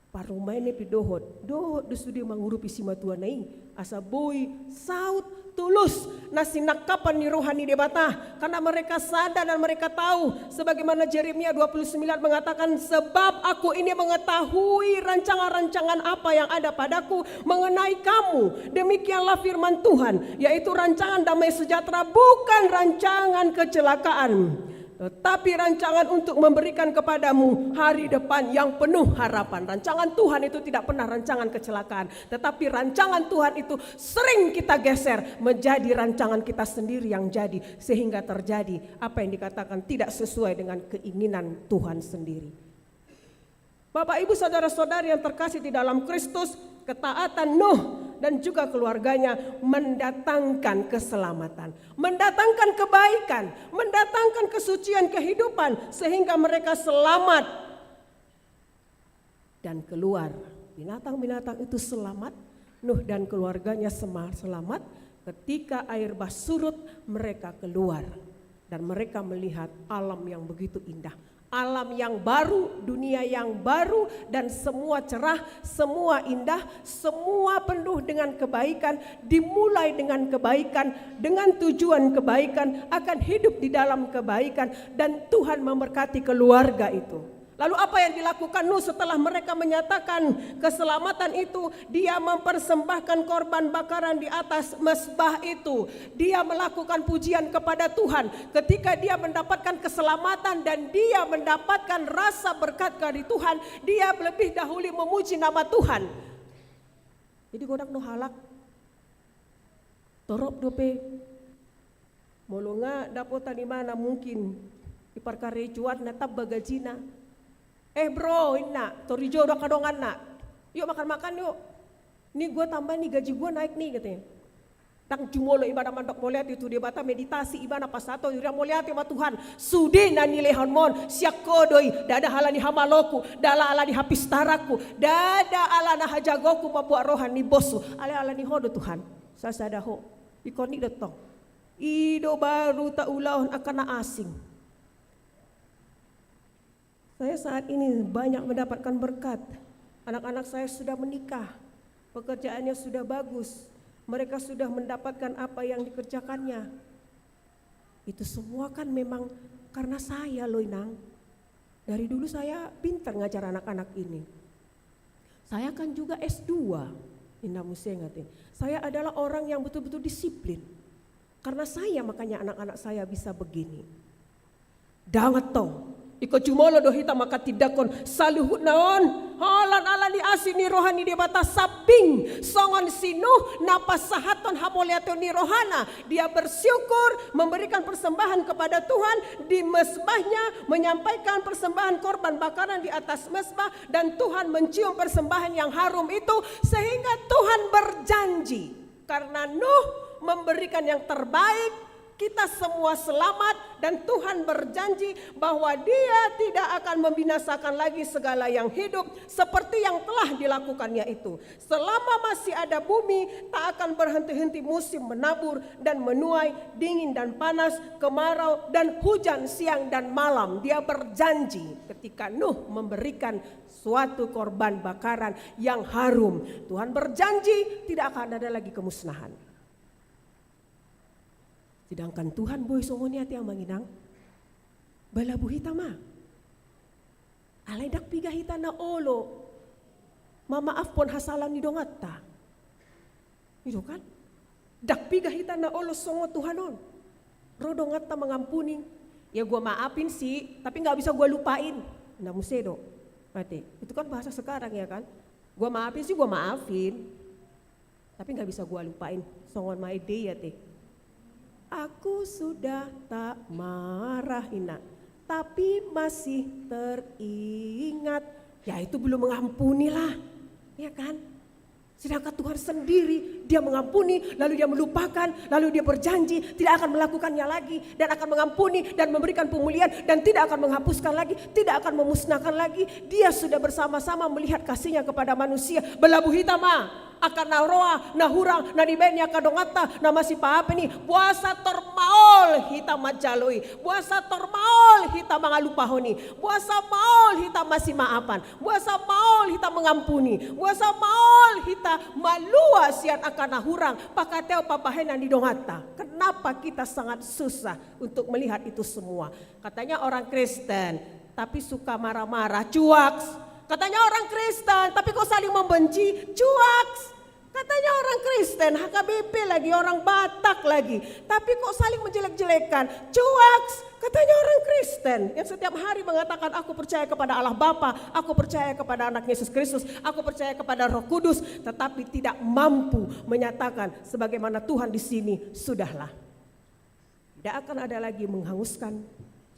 Parumaina pidohot. Dohot dusudi mangurupi si matuana asa boy saut tulus nasi nakapan ni rohani debatah karena mereka sadar dan mereka tahu sebagaimana Yeremia 29 mengatakan sebab aku ini mengetahui rancangan-rancangan apa yang ada padaku mengenai kamu, demikianlah firman Tuhan, yaitu rancangan damai sejahtera, bukan rancangan kecelakaan, tetapi rancangan untuk memberikan kepadamu hari depan yang penuh harapan. Rancangan Tuhan itu tidak pernah rancangan kecelakaan, tetapi rancangan Tuhan itu sering kita geser menjadi rancangan kita sendiri yang jadi, sehingga terjadi apa yang dikatakan tidak sesuai dengan keinginan Tuhan sendiri. Bapak Ibu saudara-saudari yang terkasih di dalam Kristus, ketaatan Nuh dan juga keluarganya mendatangkan keselamatan, mendatangkan kebaikan, mendatangkan kesucian kehidupan sehingga mereka selamat dan keluar. Binatang-binatang itu selamat, Nuh dan keluarganya selamat. Ketika air bah surut mereka keluar dan mereka melihat alam yang begitu indah. Alam yang baru, dunia yang baru, dan semua cerah, semua indah, semua penuh dengan kebaikan, dimulai dengan kebaikan, dengan tujuan kebaikan, akan hidup di dalam kebaikan, dan Tuhan memberkati keluarga itu. Lalu apa yang dilakukan Nuh setelah mereka menyatakan keselamatan itu? Dia mempersembahkan korban bakaran di atas mezbah itu. Dia melakukan pujian kepada Tuhan. Ketika dia mendapatkan keselamatan dan dia mendapatkan rasa berkat dari Tuhan, dia lebih dahulu memuji nama Tuhan. Jadi godak Nuh halak. Torop dope. Molonga dapotan di mana mungkin di perkara cuat natap bagajina. Bro, ina, torijo udah kadongan nak. Yuk makan-makan yuk. Nih gue tambah nih gaji gue naik nih katanya. Tang jumolo ibadah mandok moliat itu dia bata meditasi ibadah pasato ira moliat sama Tuhan. Sudi nani lehonmon siak kodoi dada halani hamaloku, dala alani hapistaraku, dada alana hajagoku mabuat rohani bosu. Alani hodo Tuhan. Sasadaho. Ikoni detong. Ido baru tak ulahon akan asing. Saya saat ini banyak mendapatkan berkat. Anak-anak saya sudah menikah, pekerjaannya sudah bagus, mereka sudah mendapatkan apa yang dikerjakannya. Itu semua kan memang karena saya loh Inang. Dari dulu saya pintar ngajar anak-anak ini. Saya kan juga S2, Inang mesti ngatin. Saya adalah orang yang betul-betul disiplin. Karena saya makanya anak-anak saya bisa begini. Dangat tong. Iko jumolo dohita maka tidakon saluhut naon halan ala di asini rohani di batas sabing songon sinu napas sahaton hapoliato ni rohana. Dia bersyukur memberikan persembahan kepada Tuhan di mezbahnya, menyampaikan persembahan korban bakaran di atas mezbah, dan Tuhan mencium persembahan yang harum itu sehingga Tuhan berjanji karena Nuh memberikan yang terbaik, kita semua selamat, dan Tuhan berjanji bahwa Dia tidak akan membinasakan lagi segala yang hidup seperti yang telah dilakukannya itu. Selama masih ada bumi, tak akan berhenti-henti musim menabur dan menuai, dingin dan panas, kemarau dan hujan siang dan malam. Dia berjanji ketika Nuh memberikan suatu korban bakaran yang harum. Tuhan berjanji tidak akan ada lagi kemusnahan. Sedangkan Tuhan boy songoni ati yang manginang balabu hitama alay dak piga hitana olo mamaaf pon hasalan ni dongatta itu kan dak piga hitana olo songo Tuhanon ro dongatta mengampuni ya gua maafin sih tapi nggak bisa gua lupain nah musedo mati itu kan bahasa sekarang ya kan gua maafin sih gua maafin tapi nggak bisa gua lupain songon my day ya teh. Aku sudah tak marah Ina, tapi masih teringat. Ya itu belum mengampuni lah, ya kan? Sedangkan Tuhan sendiri Dia mengampuni, lalu Dia melupakan, lalu Dia berjanji tidak akan melakukannya lagi dan akan mengampuni dan memberikan pemulihan dan tidak akan menghapuskan lagi, tidak akan memusnahkan lagi. Dia sudah bersama-sama melihat kasih-Nya kepada manusia. Belabu hitama akan naroa, nahurang, nadibenya kadongata, nama si paapa nih, puasa tormaol hita majaloi, puasa tormaol hita mangalupahoni, puasa maol hita masih maafan, puasa maol hita mengampuni, puasa maol hita malua sian akan nahurang, pakateo papahena di dongata. Kenapa kita sangat susah untuk melihat itu semua? Katanya orang Kristen, tapi suka marah-marah, cuaks. Katanya orang Kristen, tapi kok saling membenci, cuaks. Katanya orang Kristen, HKBP lagi, orang Batak lagi, tapi kok saling menjelek-jelekan, cuaks. Katanya orang Kristen yang setiap hari mengatakan aku percaya kepada Allah Bapa, aku percaya kepada anak Yesus Kristus, aku percaya kepada Roh Kudus, tetapi tidak mampu menyatakan sebagaimana Tuhan di sini, sudahlah. Tidak akan ada lagi menghanguskan,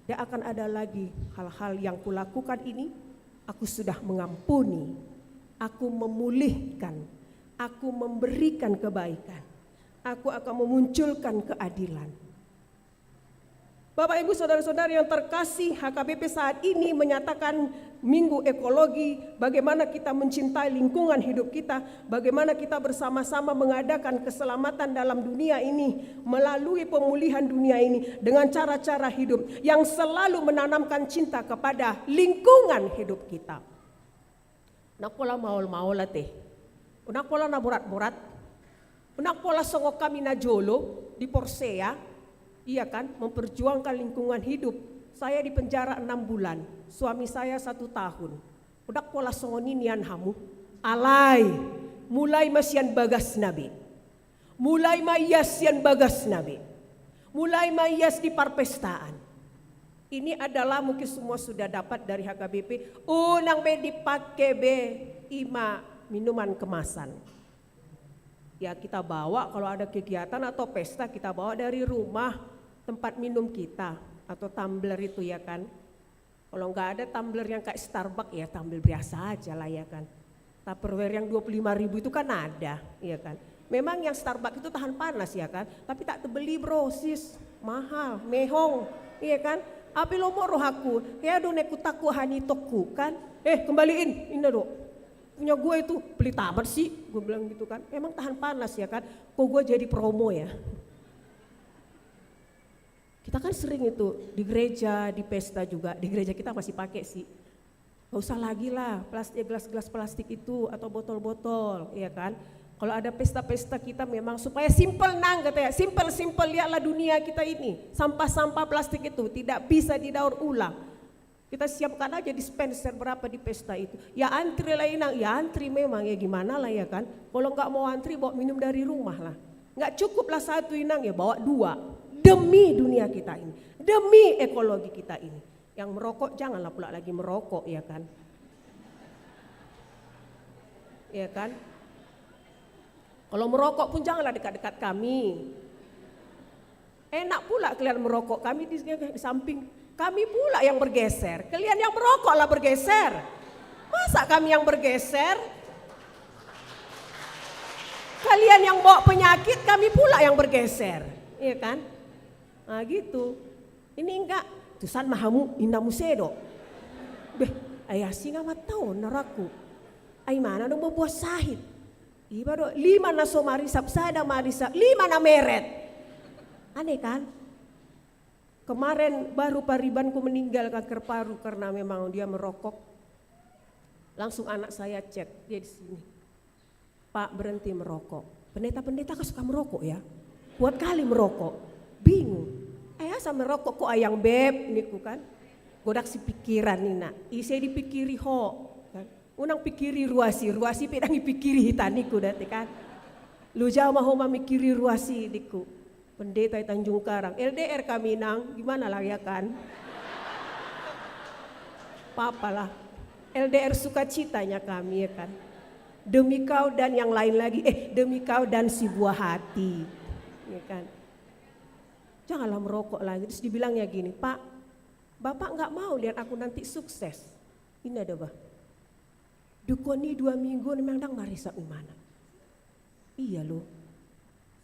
tidak akan ada lagi hal-hal yang kulakukan ini. Aku sudah mengampuni, aku memulihkan, aku memberikan kebaikan, aku akan memunculkan keadilan. Bapak Ibu Saudara-saudara yang terkasih, HKBP saat ini menyatakan Minggu Ekologi, bagaimana kita mencintai lingkungan hidup kita, bagaimana kita bersama-sama mengadakan keselamatan dalam dunia ini, melalui pemulihan dunia ini dengan cara-cara hidup yang selalu menanamkan cinta kepada lingkungan hidup kita. Nak pola maul-maul teh, unak pola na borat-borat, unak pola songok kami na jolo di Porsea, iya kan, memperjuangkan lingkungan hidup. Saya di penjara 6 bulan, suami saya 1 tahun. Udah pola songoni nian hamu, alay, mulai masian bagas nabi, mulai mayas yan bagas nabi, mulai mayas di parpestaan. Ini adalah mungkin semua sudah dapat dari HKBP. Unang be dipakai be ima minuman kemasan. Ya kita bawa kalau ada kegiatan atau pesta kita bawa dari rumah tempat minum kita. Atau tumbler itu ya kan. Kalau nggak ada tumbler yang kayak Starbucks ya tumbler biasa aja lah ya kan. Tupperware yang 25.000 itu kan ada ya kan. Memang yang Starbucks itu tahan panas ya kan. Tapi tak terbeli bro sis, mahal, mehong iya kan. Api lo mau roh aku, ya do neku taku hani toku kan. Kembaliin, ini do. Punya gue itu beli tamat sih, gue bilang gitu kan. Emang tahan panas ya kan. Kok gue jadi promo ya. Kita kan sering itu di gereja, di pesta juga, di gereja kita masih pakai sih. Gak usah lagi lah plastik, gelas-gelas plastik itu atau botol-botol, ya kan. Kalau ada pesta-pesta kita memang supaya simple nang katanya, simple lihatlah dunia kita ini. Sampah-sampah plastik itu tidak bisa didaur ulang. Kita siapkan aja dispenser berapa di pesta itu. Ya antri lah inang, ya antri memang ya gimana lah ya kan. Kalau nggak mau antri bawa minum dari rumah lah. Nggak cukup lah 1 inang ya bawa 2. Demi dunia kita ini, demi ekologi kita ini. Yang merokok janganlah pula lagi merokok ya kan. Ya kan. Kalau merokok pun janganlah dekat-dekat kami. Enak pula kalian merokok, kami di samping. Kami pula yang bergeser, kalian yang merokoklah bergeser. Masa kami yang bergeser? Kalian yang bawa penyakit, kami pula yang bergeser. Iya kan? Ah gitu. Ini enggak, tusan mahamu inamu sedo. Beh, ayah singa matau naraku. Ay mana dong membuat sahid. Iba do 5 na so marisap sada marisap 5 na meret. Aneh kan? Kemarin baru paribanku meninggal kanker paru karena memang dia merokok. Langsung anak saya chat, dia di sini. Pak, berhenti merokok. Pendeta-pendeta kan suka merokok ya. Kuat kali merokok. Bingung. Ayah sama merokok kok ayang beb niku kan. Godak si pikiran nina. Isi dipikiri ho. Kan? Unang pikiri ruasi pedangi pikiri hitaniku dati kan. Lu jauh mau mikiri ruasi diku. Pendeta Tanjung Karang, LDR kami nang, gimana lah ya kan? Papalah, LDR sukacitanya kami ya kan. Demi kau dan yang lain lagi, demi kau dan si buah hati, ya kan. Janganlah merokok lagi. Terus dibilangnya gini, Pak, Bapak nggak mau lihat aku nanti sukses. Ini ada bah. Dukoni 2 minggu memang dang marisa gimana? Iya loh.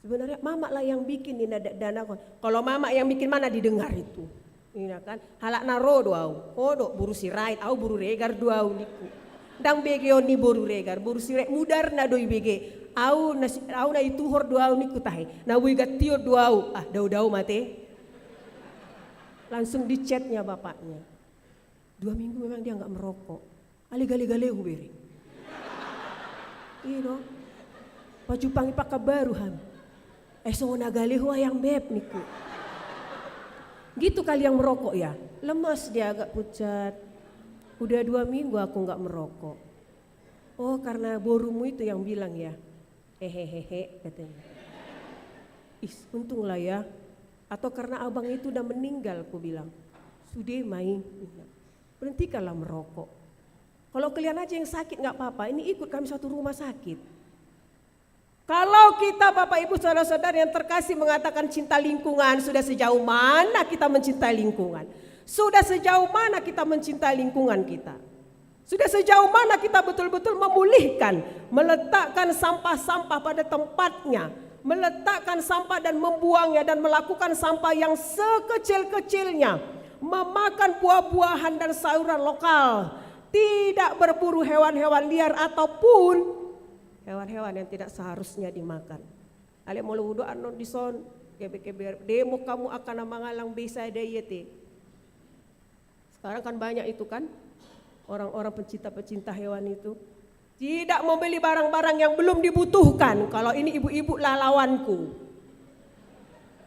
Sebenarnya mama lah yang bikin ini dana kon. Kalau mama yang bikin mana didengar itu. Ini kan halak naro doau. Odo buru sirait au buru regar doau niku. Dang bege oni buru regar, buru sirait mudar na doi bege. Au na ituhor doau niku tahe. Na wi gatio doau. Ah dau mate. Langsung di chatnya bapaknya. 2 minggu memang dia enggak merokok. Ali-gali-gali beri. Iya dong. Baju pangi pakai baru ham. Songo nagali huwa yang beb niku. Gitu kali yang merokok ya. Lemas dia agak pucat. Udah 2 minggu aku nggak merokok. Oh karena borumu itu yang bilang ya. Hehehe katanya. Untunglah ya. Atau karena abang itu udah meninggal aku bilang. Sudah main. Berhentikanlah merokok. Kalau kalian aja yang sakit nggak apa-apa. Ini ikut kami satu rumah sakit. Kalau kita Bapak Ibu Saudara-saudara yang terkasih mengatakan cinta lingkungan, sudah sejauh mana kita mencintai lingkungan? Sudah sejauh mana kita mencintai lingkungan kita? Sudah sejauh mana kita betul-betul memulihkan, meletakkan sampah-sampah pada tempatnya, meletakkan sampah dan membuangnya dan melakukan sampah yang sekecil-kecilnya, memakan buah-buahan dan sayuran lokal, tidak berburu hewan-hewan liar ataupun hewan-hewan yang tidak seharusnya dimakan. Ale mau ludo anon dison kebe demo kamu akan mangalang bisa dayete. Sekarang kan banyak itu kan orang-orang pencinta hewan itu tidak membeli barang-barang yang belum dibutuhkan. Kalau ini ibu-ibu lawanku.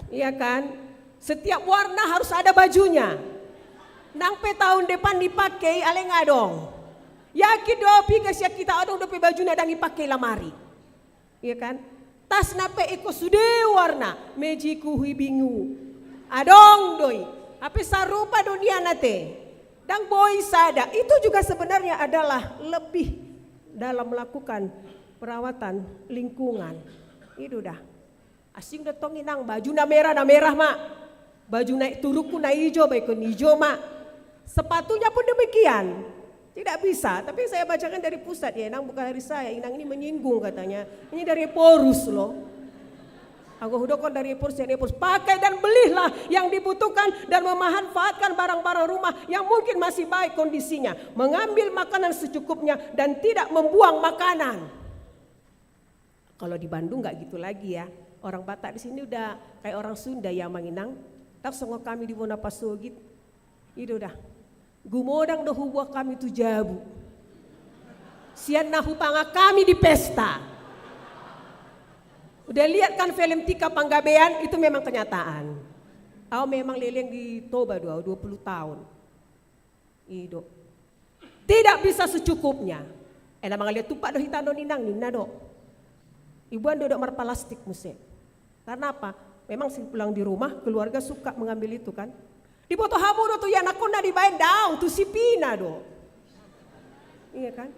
Iya kan? Setiap warna harus ada bajunya. Nangpe tahun depan dipakai ale ngadong. Yakin doa pigas ya kita ada udah pe baju nadang dipakai lamari. Iya kan? Tas nape iko sude warna mejiku hui bingu. Adong doi. Ape sarupa dunia nate. Dang boy sada. Itu juga sebenarnya adalah lebih dalam melakukan perawatan lingkungan. Itu dah. Asing datong inang baju na merah mak. Baju naik turuku na hijau baikon hijau mak. Sepatunya pun demikian. Tidak bisa, tapi saya bacakan dari pusat ya, Inang bukan dari saya, Inang ini menyinggung katanya. Ini dari Porus loh. Aku hudokon dari Porus, pakai dan belilah yang dibutuhkan dan memanfaatkan barang-barang rumah yang mungkin masih baik kondisinya. Mengambil makanan secukupnya dan tidak membuang makanan. Kalau di Bandung nggak gitu lagi ya. Orang Batak di sini udah kayak orang Sunda ya Manginang. Tak songok kami di Bonapasogit. Itu dah. Gumodang do hubuah kami tu jabu. Sian nahu panga kami di pesta. Udah lihat kan film Tika Panggabean itu memang kenyataan. Aku memang leleng di Toba 20 tahun. Ido. Tidak bisa secukupnya. Nama lihat tupak do hitano ninang nina do. Ibuan do marpalastik muse. Karena apa? Memang sih pulang di rumah keluarga suka mengambil itu kan. Di foto hamu do tuh ya nakona dibain daun tuh si Pina do. Iya kan?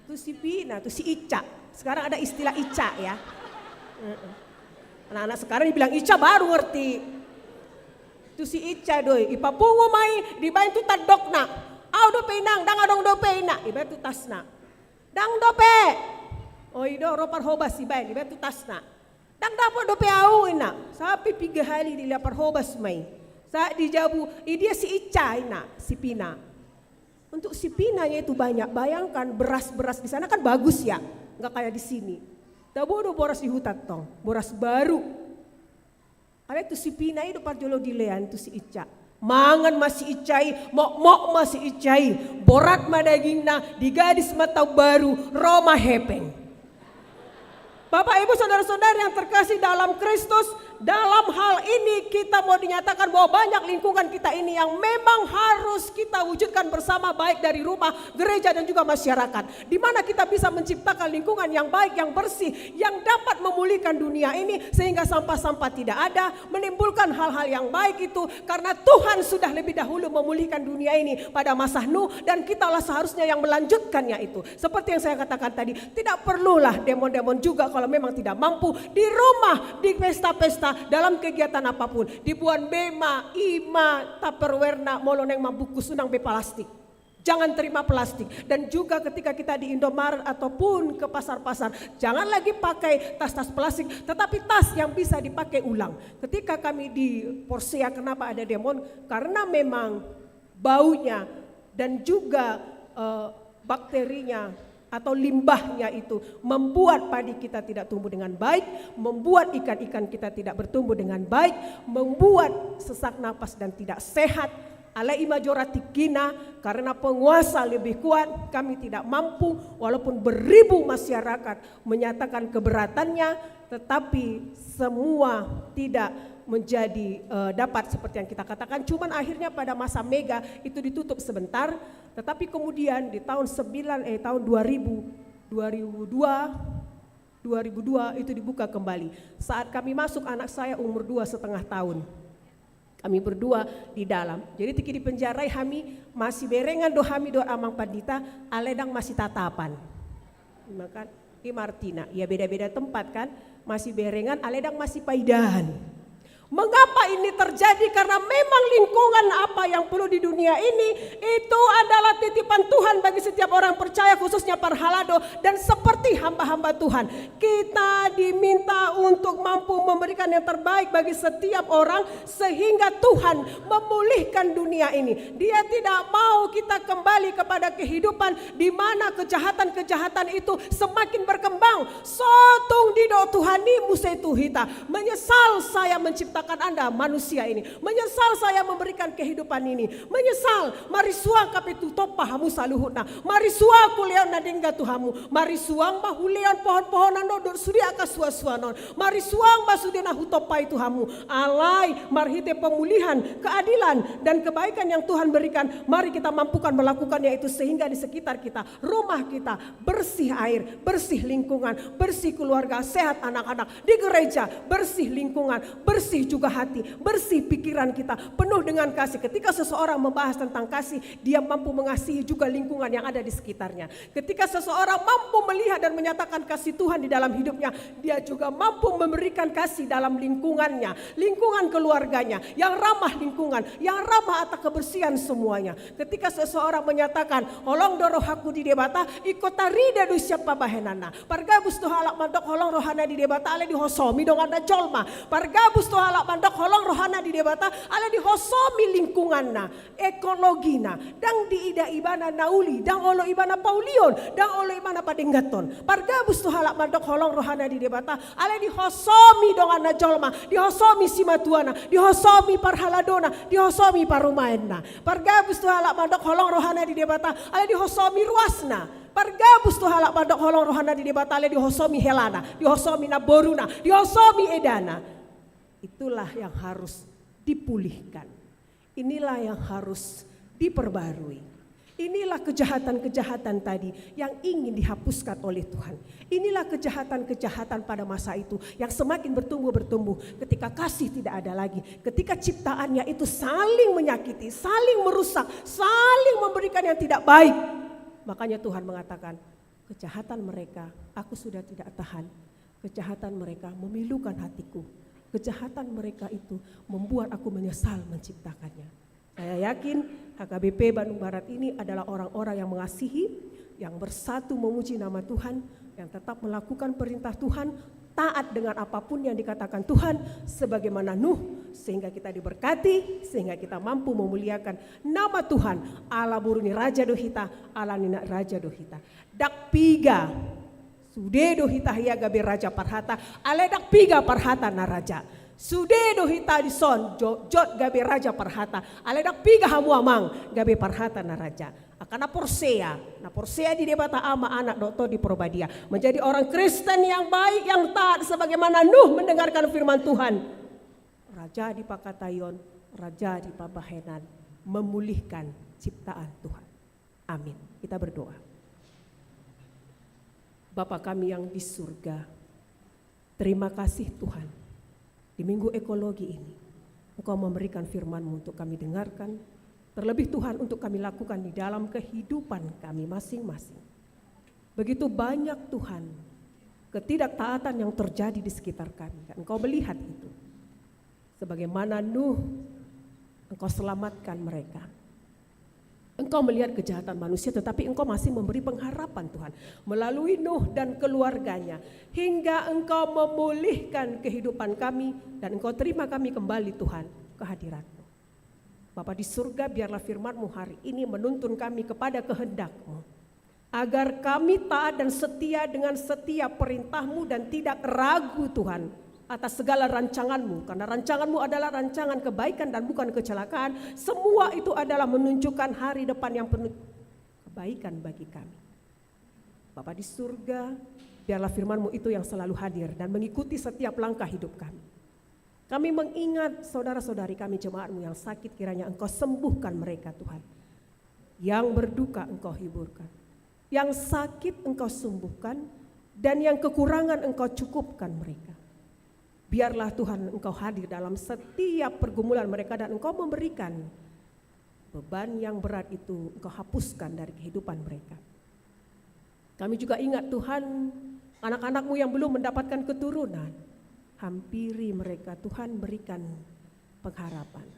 Tuh si Pina, tuh si Ica. Sekarang ada istilah Ica ya. Anak-anak sekarang dibilang Ica baru ngerti. Tuh si Ica doi, ipapungu mai dibain tuh tadokna. Au do peinang, dang adong do peina, ibain tuh tasna. Dang do pe. Oh ido ropar hobas ibain, ibain tuh tasna. Dan dapat dope au ina. Sampai 3 hari di lapar hobas mai. Saat dijabu, dia si Ica ina, si Pina. Untuk si Pinanya itu banyak. Bayangkan beras-beras di sana kan bagus ya, nggak kayak di sini. Tabodo boras di hutan tong, boras baru. Ada itu si Pina itu parjolo dilean itu si Ica. Mangan masih icai, mok masih icai, borat ma dagingna, di gadis mata baru, Roma hepeng. Bapak Ibu saudara-saudara yang terkasih dalam Kristus, dalam hal ini kita mau dinyatakan bahwa banyak lingkungan kita ini yang memang harus kita wujudkan bersama, baik dari rumah, gereja dan juga masyarakat. Di mana kita bisa menciptakan lingkungan yang baik, yang bersih, yang dapat memulihkan dunia ini sehingga sampah-sampah tidak ada, menimbulkan hal-hal yang baik itu karena Tuhan sudah lebih dahulu memulihkan dunia ini pada masa Nuh dan kitalah seharusnya yang melanjutkannya itu. Seperti yang saya katakan tadi, tidak perlulah demon-demon juga kalau memang tidak mampu di rumah, di pesta-pesta, dalam kegiatan apapun, dibuat bema, ima, tupperware, moloneng mambuku sunang be plastik. Jangan terima plastik. Dan juga ketika kita di Indomaret ataupun ke pasar-pasar, jangan lagi pakai tas-tas plastik, tetapi tas yang bisa dipakai ulang. Ketika kami di Porsea, kenapa ada demon? Karena memang baunya dan juga bakterinya atau limbahnya itu membuat padi kita tidak tumbuh dengan baik, membuat ikan-ikan kita tidak bertumbuh dengan baik, membuat sesak napas dan tidak sehat. Alai majorati kina, karena penguasa lebih kuat, kami tidak mampu walaupun beribu masyarakat menyatakan keberatannya, tetapi semua tidak menjadi dapat seperti yang kita katakan. Cuman akhirnya pada masa Mega itu ditutup sebentar, tetapi kemudian di tahun 2002 itu dibuka kembali. Saat kami masuk, anak saya umur 2,5 tahun. Kami berdua di dalam. Jadi tiki di penjara kami masih berengan do kami do amang padita, aledang masih tatapan. Makan di Martina, ya beda-beda tempat kan, masih berengan, aledang masih paidahan. Mengapa ini terjadi? Karena memang lingkungan apa yang perlu di dunia ini itu adalah titipan Tuhan bagi setiap orang percaya, khususnya para halado dan seperti hamba-hamba Tuhan. Kita diminta untuk mampu memberikan yang terbaik bagi setiap orang sehingga Tuhan memulihkan dunia ini. Dia tidak mau kita kembali kepada kehidupan di mana kejahatan-kejahatan itu semakin berkembang. Sotung dido Tuhani musetuhita. Menyesal saya menciptakan Anda manusia ini, menyesal saya memberikan kehidupan ini, menyesal mari suang kapitu topa hamu saluhutna, mari suang kuleon nadingga tuhamu, mari suang mahuleon pohon-pohonan dodor surya kasua-suanon, mari suang basudena hutopa itu hamu, alai marhite pemulihan, keadilan dan kebaikan yang Tuhan berikan, mari kita mampukan melakukannya itu sehingga di sekitar kita, rumah kita bersih air, bersih lingkungan, bersih keluarga, sehat anak-anak, di gereja bersih lingkungan, bersih juga hati, bersih pikiran kita, penuh dengan kasih. Ketika seseorang membahas tentang kasih, dia mampu mengasihi juga lingkungan yang ada di sekitarnya. Ketika seseorang mampu melihat dan menyatakan kasih Tuhan di dalam hidupnya, dia juga mampu memberikan kasih dalam lingkungannya, lingkungan keluarganya, yang ramah lingkungan, yang ramah atas kebersihan semuanya. Ketika seseorang menyatakan, holong doro haku di debata, ikotarida du siapa bahenana, pargabus tu halak mandok holong rohana di debata, ale di hosomi dong ada jolma, pargabus tu halak mandok holong rohana di debata, ale di hosomi lingkunganna, ekologina, dang di ida ibana nauli, dang olo ibana paulion, dang olo ibana padenggaton, pargabus tu halak mandok holong rohana di debata, ale di hosomi dong ana jolma, di hosomi simatuana, di hosomi parhaladona, di hosomi parumaenna, pargabus tu halak mandok holong rohana di debata, ale di hosomi ruasna, pargabus tu halak mandok holong rohana di debata, ale di hosomi helana, di hosomi naboruna, di hosomi edana. Itulah yang harus dipulihkan. Inilah yang harus diperbarui. Inilah kejahatan-kejahatan tadi yang ingin dihapuskan oleh Tuhan. Inilah kejahatan-kejahatan pada masa itu yang semakin bertumbuh ketika kasih tidak ada lagi. Ketika ciptaannya itu saling menyakiti, saling merusak, saling memberikan yang tidak baik. Makanya Tuhan mengatakan, kejahatan mereka aku sudah tidak tahan. Kejahatan mereka memilukan hatiku. Kejahatan mereka itu membuat aku menyesal menciptakannya. Saya yakin HKBP Bandung Barat ini adalah orang-orang yang mengasihi, yang bersatu memuji nama Tuhan, yang tetap melakukan perintah Tuhan, taat dengan apapun yang dikatakan Tuhan sebagaimana Nuh, sehingga kita diberkati, sehingga kita mampu memuliakan nama Tuhan. Allah buruni Raja Dohita, Allah nina Raja Dohita. Dak piga sude dohita hiya gabe Raja Parhata, ale dak piga Parhata na Raja. Sude dohita di son jot gabe Raja Parhata, ale dak piga hamuamang gabe Parhata na Raja. Akan na porsea di debata ama anak doktor di Probadia menjadi orang Kristen yang baik, yang taat sebagaimana Nuh mendengarkan firman Tuhan. Raja di Pakatayon, Raja di Pabahenan, memulihkan ciptaan Tuhan. Amin. Kita berdoa. Bapa kami yang di surga, terima kasih Tuhan. Di minggu ekologi ini, Engkau memberikan firman-Mu untuk kami dengarkan. Terlebih Tuhan untuk kami lakukan di dalam kehidupan kami masing-masing. Begitu banyak Tuhan ketidaktaatan yang terjadi di sekitar kami. Dan Engkau melihat itu. Sebagaimana Nuh, Engkau selamatkan mereka. Engkau melihat kejahatan manusia tetapi Engkau masih memberi pengharapan Tuhan. Melalui Nuh dan keluarganya. Hingga Engkau memulihkan kehidupan kami. Dan Engkau terima kami kembali Tuhan ke hadirat-Mu. Bapa di surga, biarlah firman-Mu hari ini menuntun kami kepada kehendak-Mu. Agar kami taat dan setia dengan setiap perintah-Mu dan tidak ragu Tuhan atas segala rancangan-Mu. Karena rancangan-Mu adalah rancangan kebaikan dan bukan kecelakaan. Semua itu adalah menunjukkan hari depan yang penuh kebaikan bagi kami. Bapa di surga, biarlah firman-Mu itu yang selalu hadir dan mengikuti setiap langkah hidup kami. Kami mengingat saudara-saudari kami jemaat-Mu yang sakit, kiranya Engkau sembuhkan mereka Tuhan. Yang berduka Engkau hiburkan. Yang sakit Engkau sembuhkan. Dan yang kekurangan Engkau cukupkan mereka. Biarlah Tuhan Engkau hadir dalam setiap pergumulan mereka dan Engkau memberikan beban yang berat itu Engkau hapuskan dari kehidupan mereka. Kami juga ingat Tuhan, anak-anak-Mu yang belum mendapatkan keturunan. Hampiri mereka, Tuhan berikan pengharapan.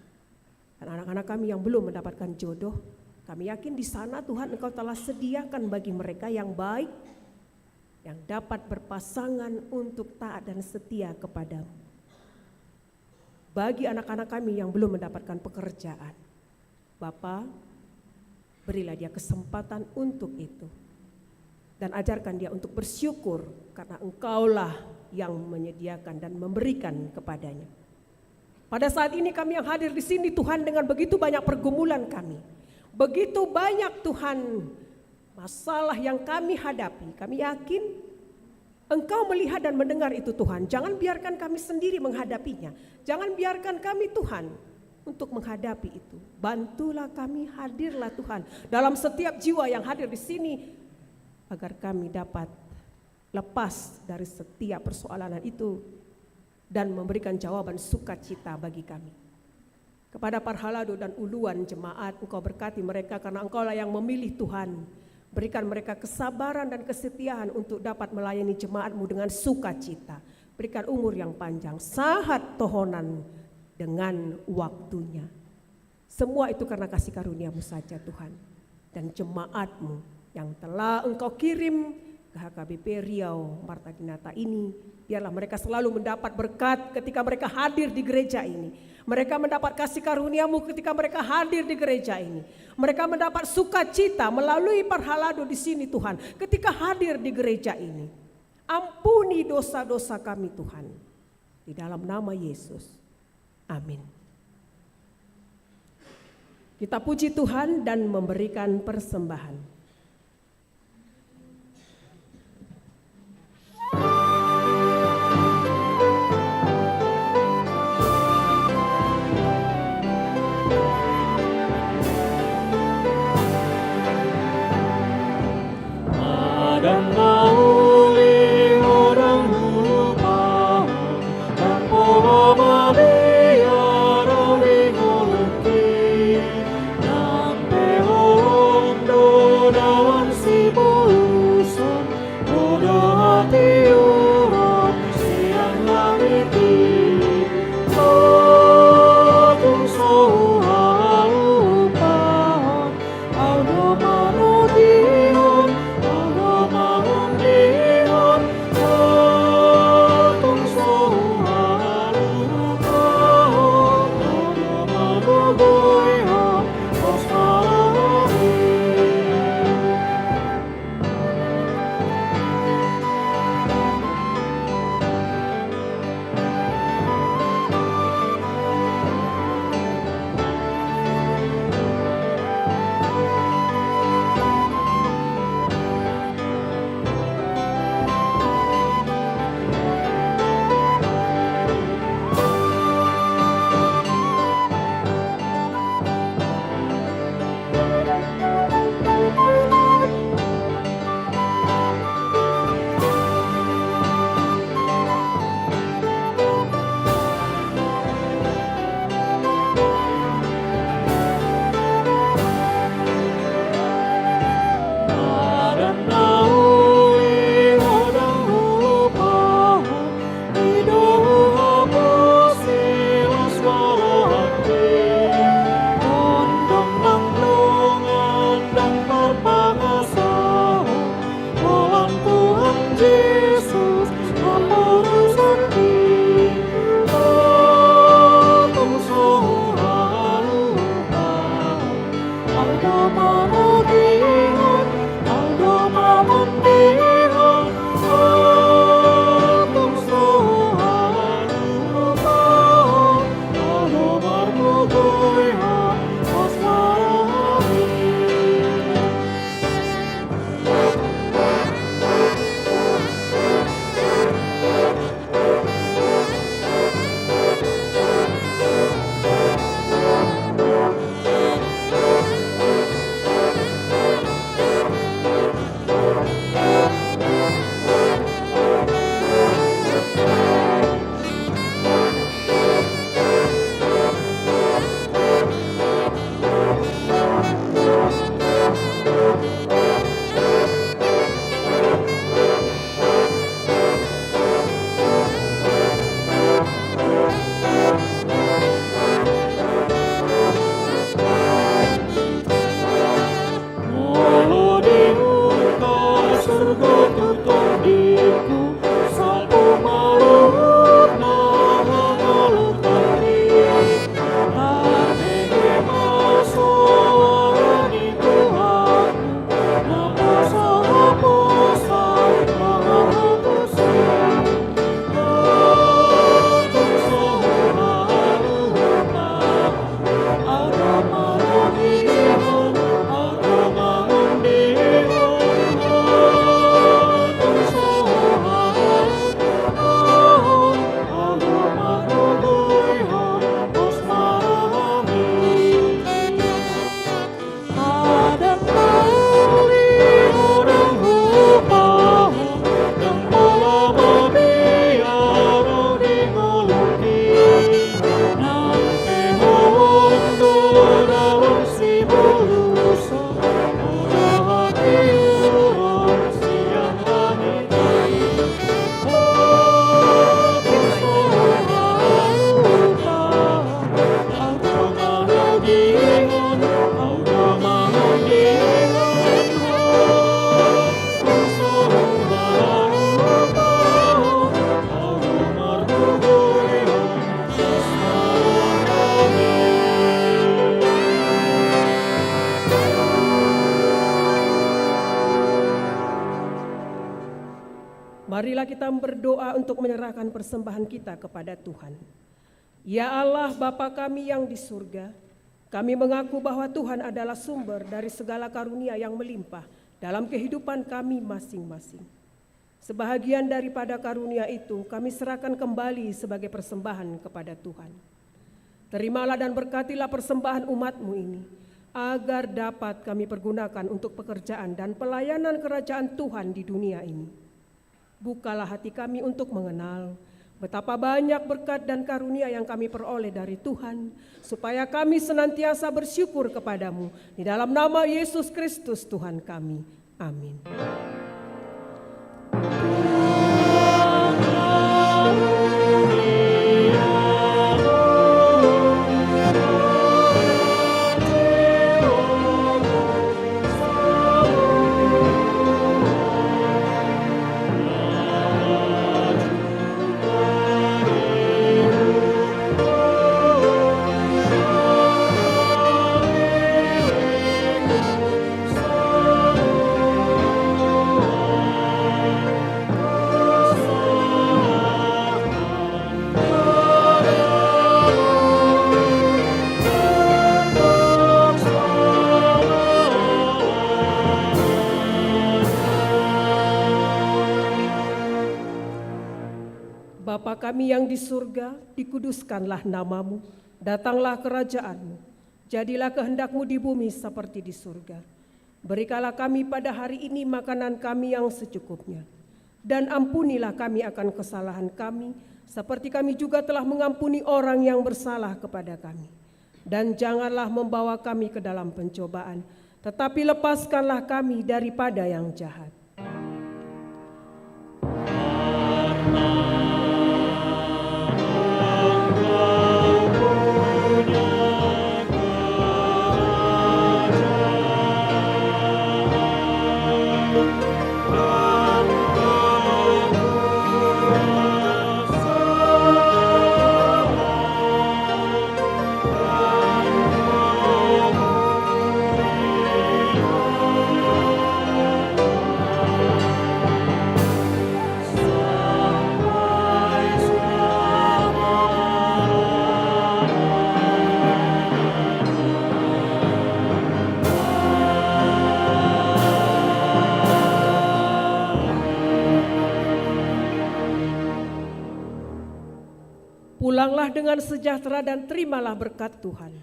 Dan anak-anak kami yang belum mendapatkan jodoh, kami yakin di sana Tuhan Engkau telah sediakan bagi mereka yang baik, yang dapat berpasangan untuk taat dan setia kepadamu. Bagi anak-anak kami yang belum mendapatkan pekerjaan, Bapa, berilah dia kesempatan untuk itu. Dan ajarkan dia untuk bersyukur karena Engkaulah yang menyediakan dan memberikan kepadanya. Pada saat ini kami yang hadir di sini Tuhan dengan begitu banyak pergumulan kami. Begitu banyak Tuhan masalah yang kami hadapi. Kami yakin Engkau melihat dan mendengar itu Tuhan. Jangan biarkan kami sendiri menghadapinya. Jangan biarkan kami Tuhan untuk menghadapi itu. Bantulah kami, hadirlah Tuhan dalam setiap jiwa yang hadir di sini agar kami dapat lepas dari setiap persoalan itu dan memberikan jawaban sukacita bagi kami. Kepada Parhalado dan Uluan jemaat, Engkau berkati mereka karena Engkaulah yang memilih Tuhan. Berikan mereka kesabaran dan kesetiaan untuk dapat melayani jemaat-Mu dengan sukacita. Berikan umur yang panjang, sahat tohonan dengan waktunya. Semua itu karena kasih karunia-Mu saja Tuhan. Dan jemaat-Mu yang telah Engkau kirim ke HKBP Riau Marta Dinata ini, biarlah mereka selalu mendapat berkat ketika mereka hadir di gereja ini. Mereka mendapat kasih karunia-Mu ketika mereka hadir di gereja ini. Mereka mendapat sukacita melalui Parhalado di sini Tuhan ketika hadir di gereja ini. Ampuni dosa-dosa kami Tuhan. Di dalam nama Yesus. Amin. Kita puji Tuhan dan memberikan persembahan. Dan mauling orang lupa dan pola biar orang nguluki dan peong dodan si bulusan bodo hati orang siang langiti atung soha lupa audo manution audo manution Marilah kita berdoa untuk menyerahkan persembahan kita kepada Tuhan. Ya Allah Bapa kami yang di surga, kami mengaku bahwa Tuhan adalah sumber dari segala karunia yang melimpah dalam kehidupan kami masing-masing. Sebahagian daripada karunia itu kami serahkan kembali sebagai persembahan kepada Tuhan. Terimalah dan berkatilah persembahan umat-Mu ini, agar dapat kami pergunakan untuk pekerjaan dan pelayanan kerajaan Tuhan di dunia ini. Bukalah hati kami untuk mengenal betapa banyak berkat dan karunia yang kami peroleh dari Tuhan, supaya kami senantiasa bersyukur kepadamu. Di dalam nama Yesus Kristus Tuhan kami. Amin. Bapa kami yang di surga, dikuduskanlah namamu, datanglah kerajaan-Mu, jadilah kehendak-Mu di bumi seperti di surga. Berikanlah kami pada hari ini makanan kami yang secukupnya, dan ampunilah kami akan kesalahan kami, seperti kami juga telah mengampuni orang yang bersalah kepada kami. Dan janganlah membawa kami ke dalam pencobaan, tetapi lepaskanlah kami daripada yang jahat. Pulanglah dengan sejahtera dan terimalah berkat Tuhan.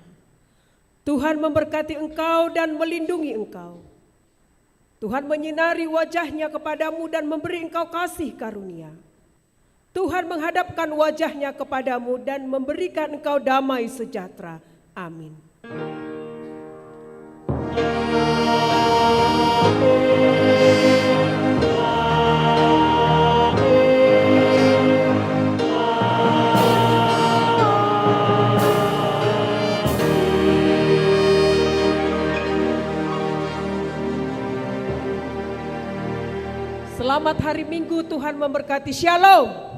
Tuhan memberkati engkau dan melindungi engkau. Tuhan menyinari wajahnya kepadamu dan memberi engkau kasih karunia. Tuhan menghadapkan wajahnya kepadamu dan memberikan engkau damai sejahtera. Amin. Selamat hari Minggu, Tuhan memberkati. Shalom.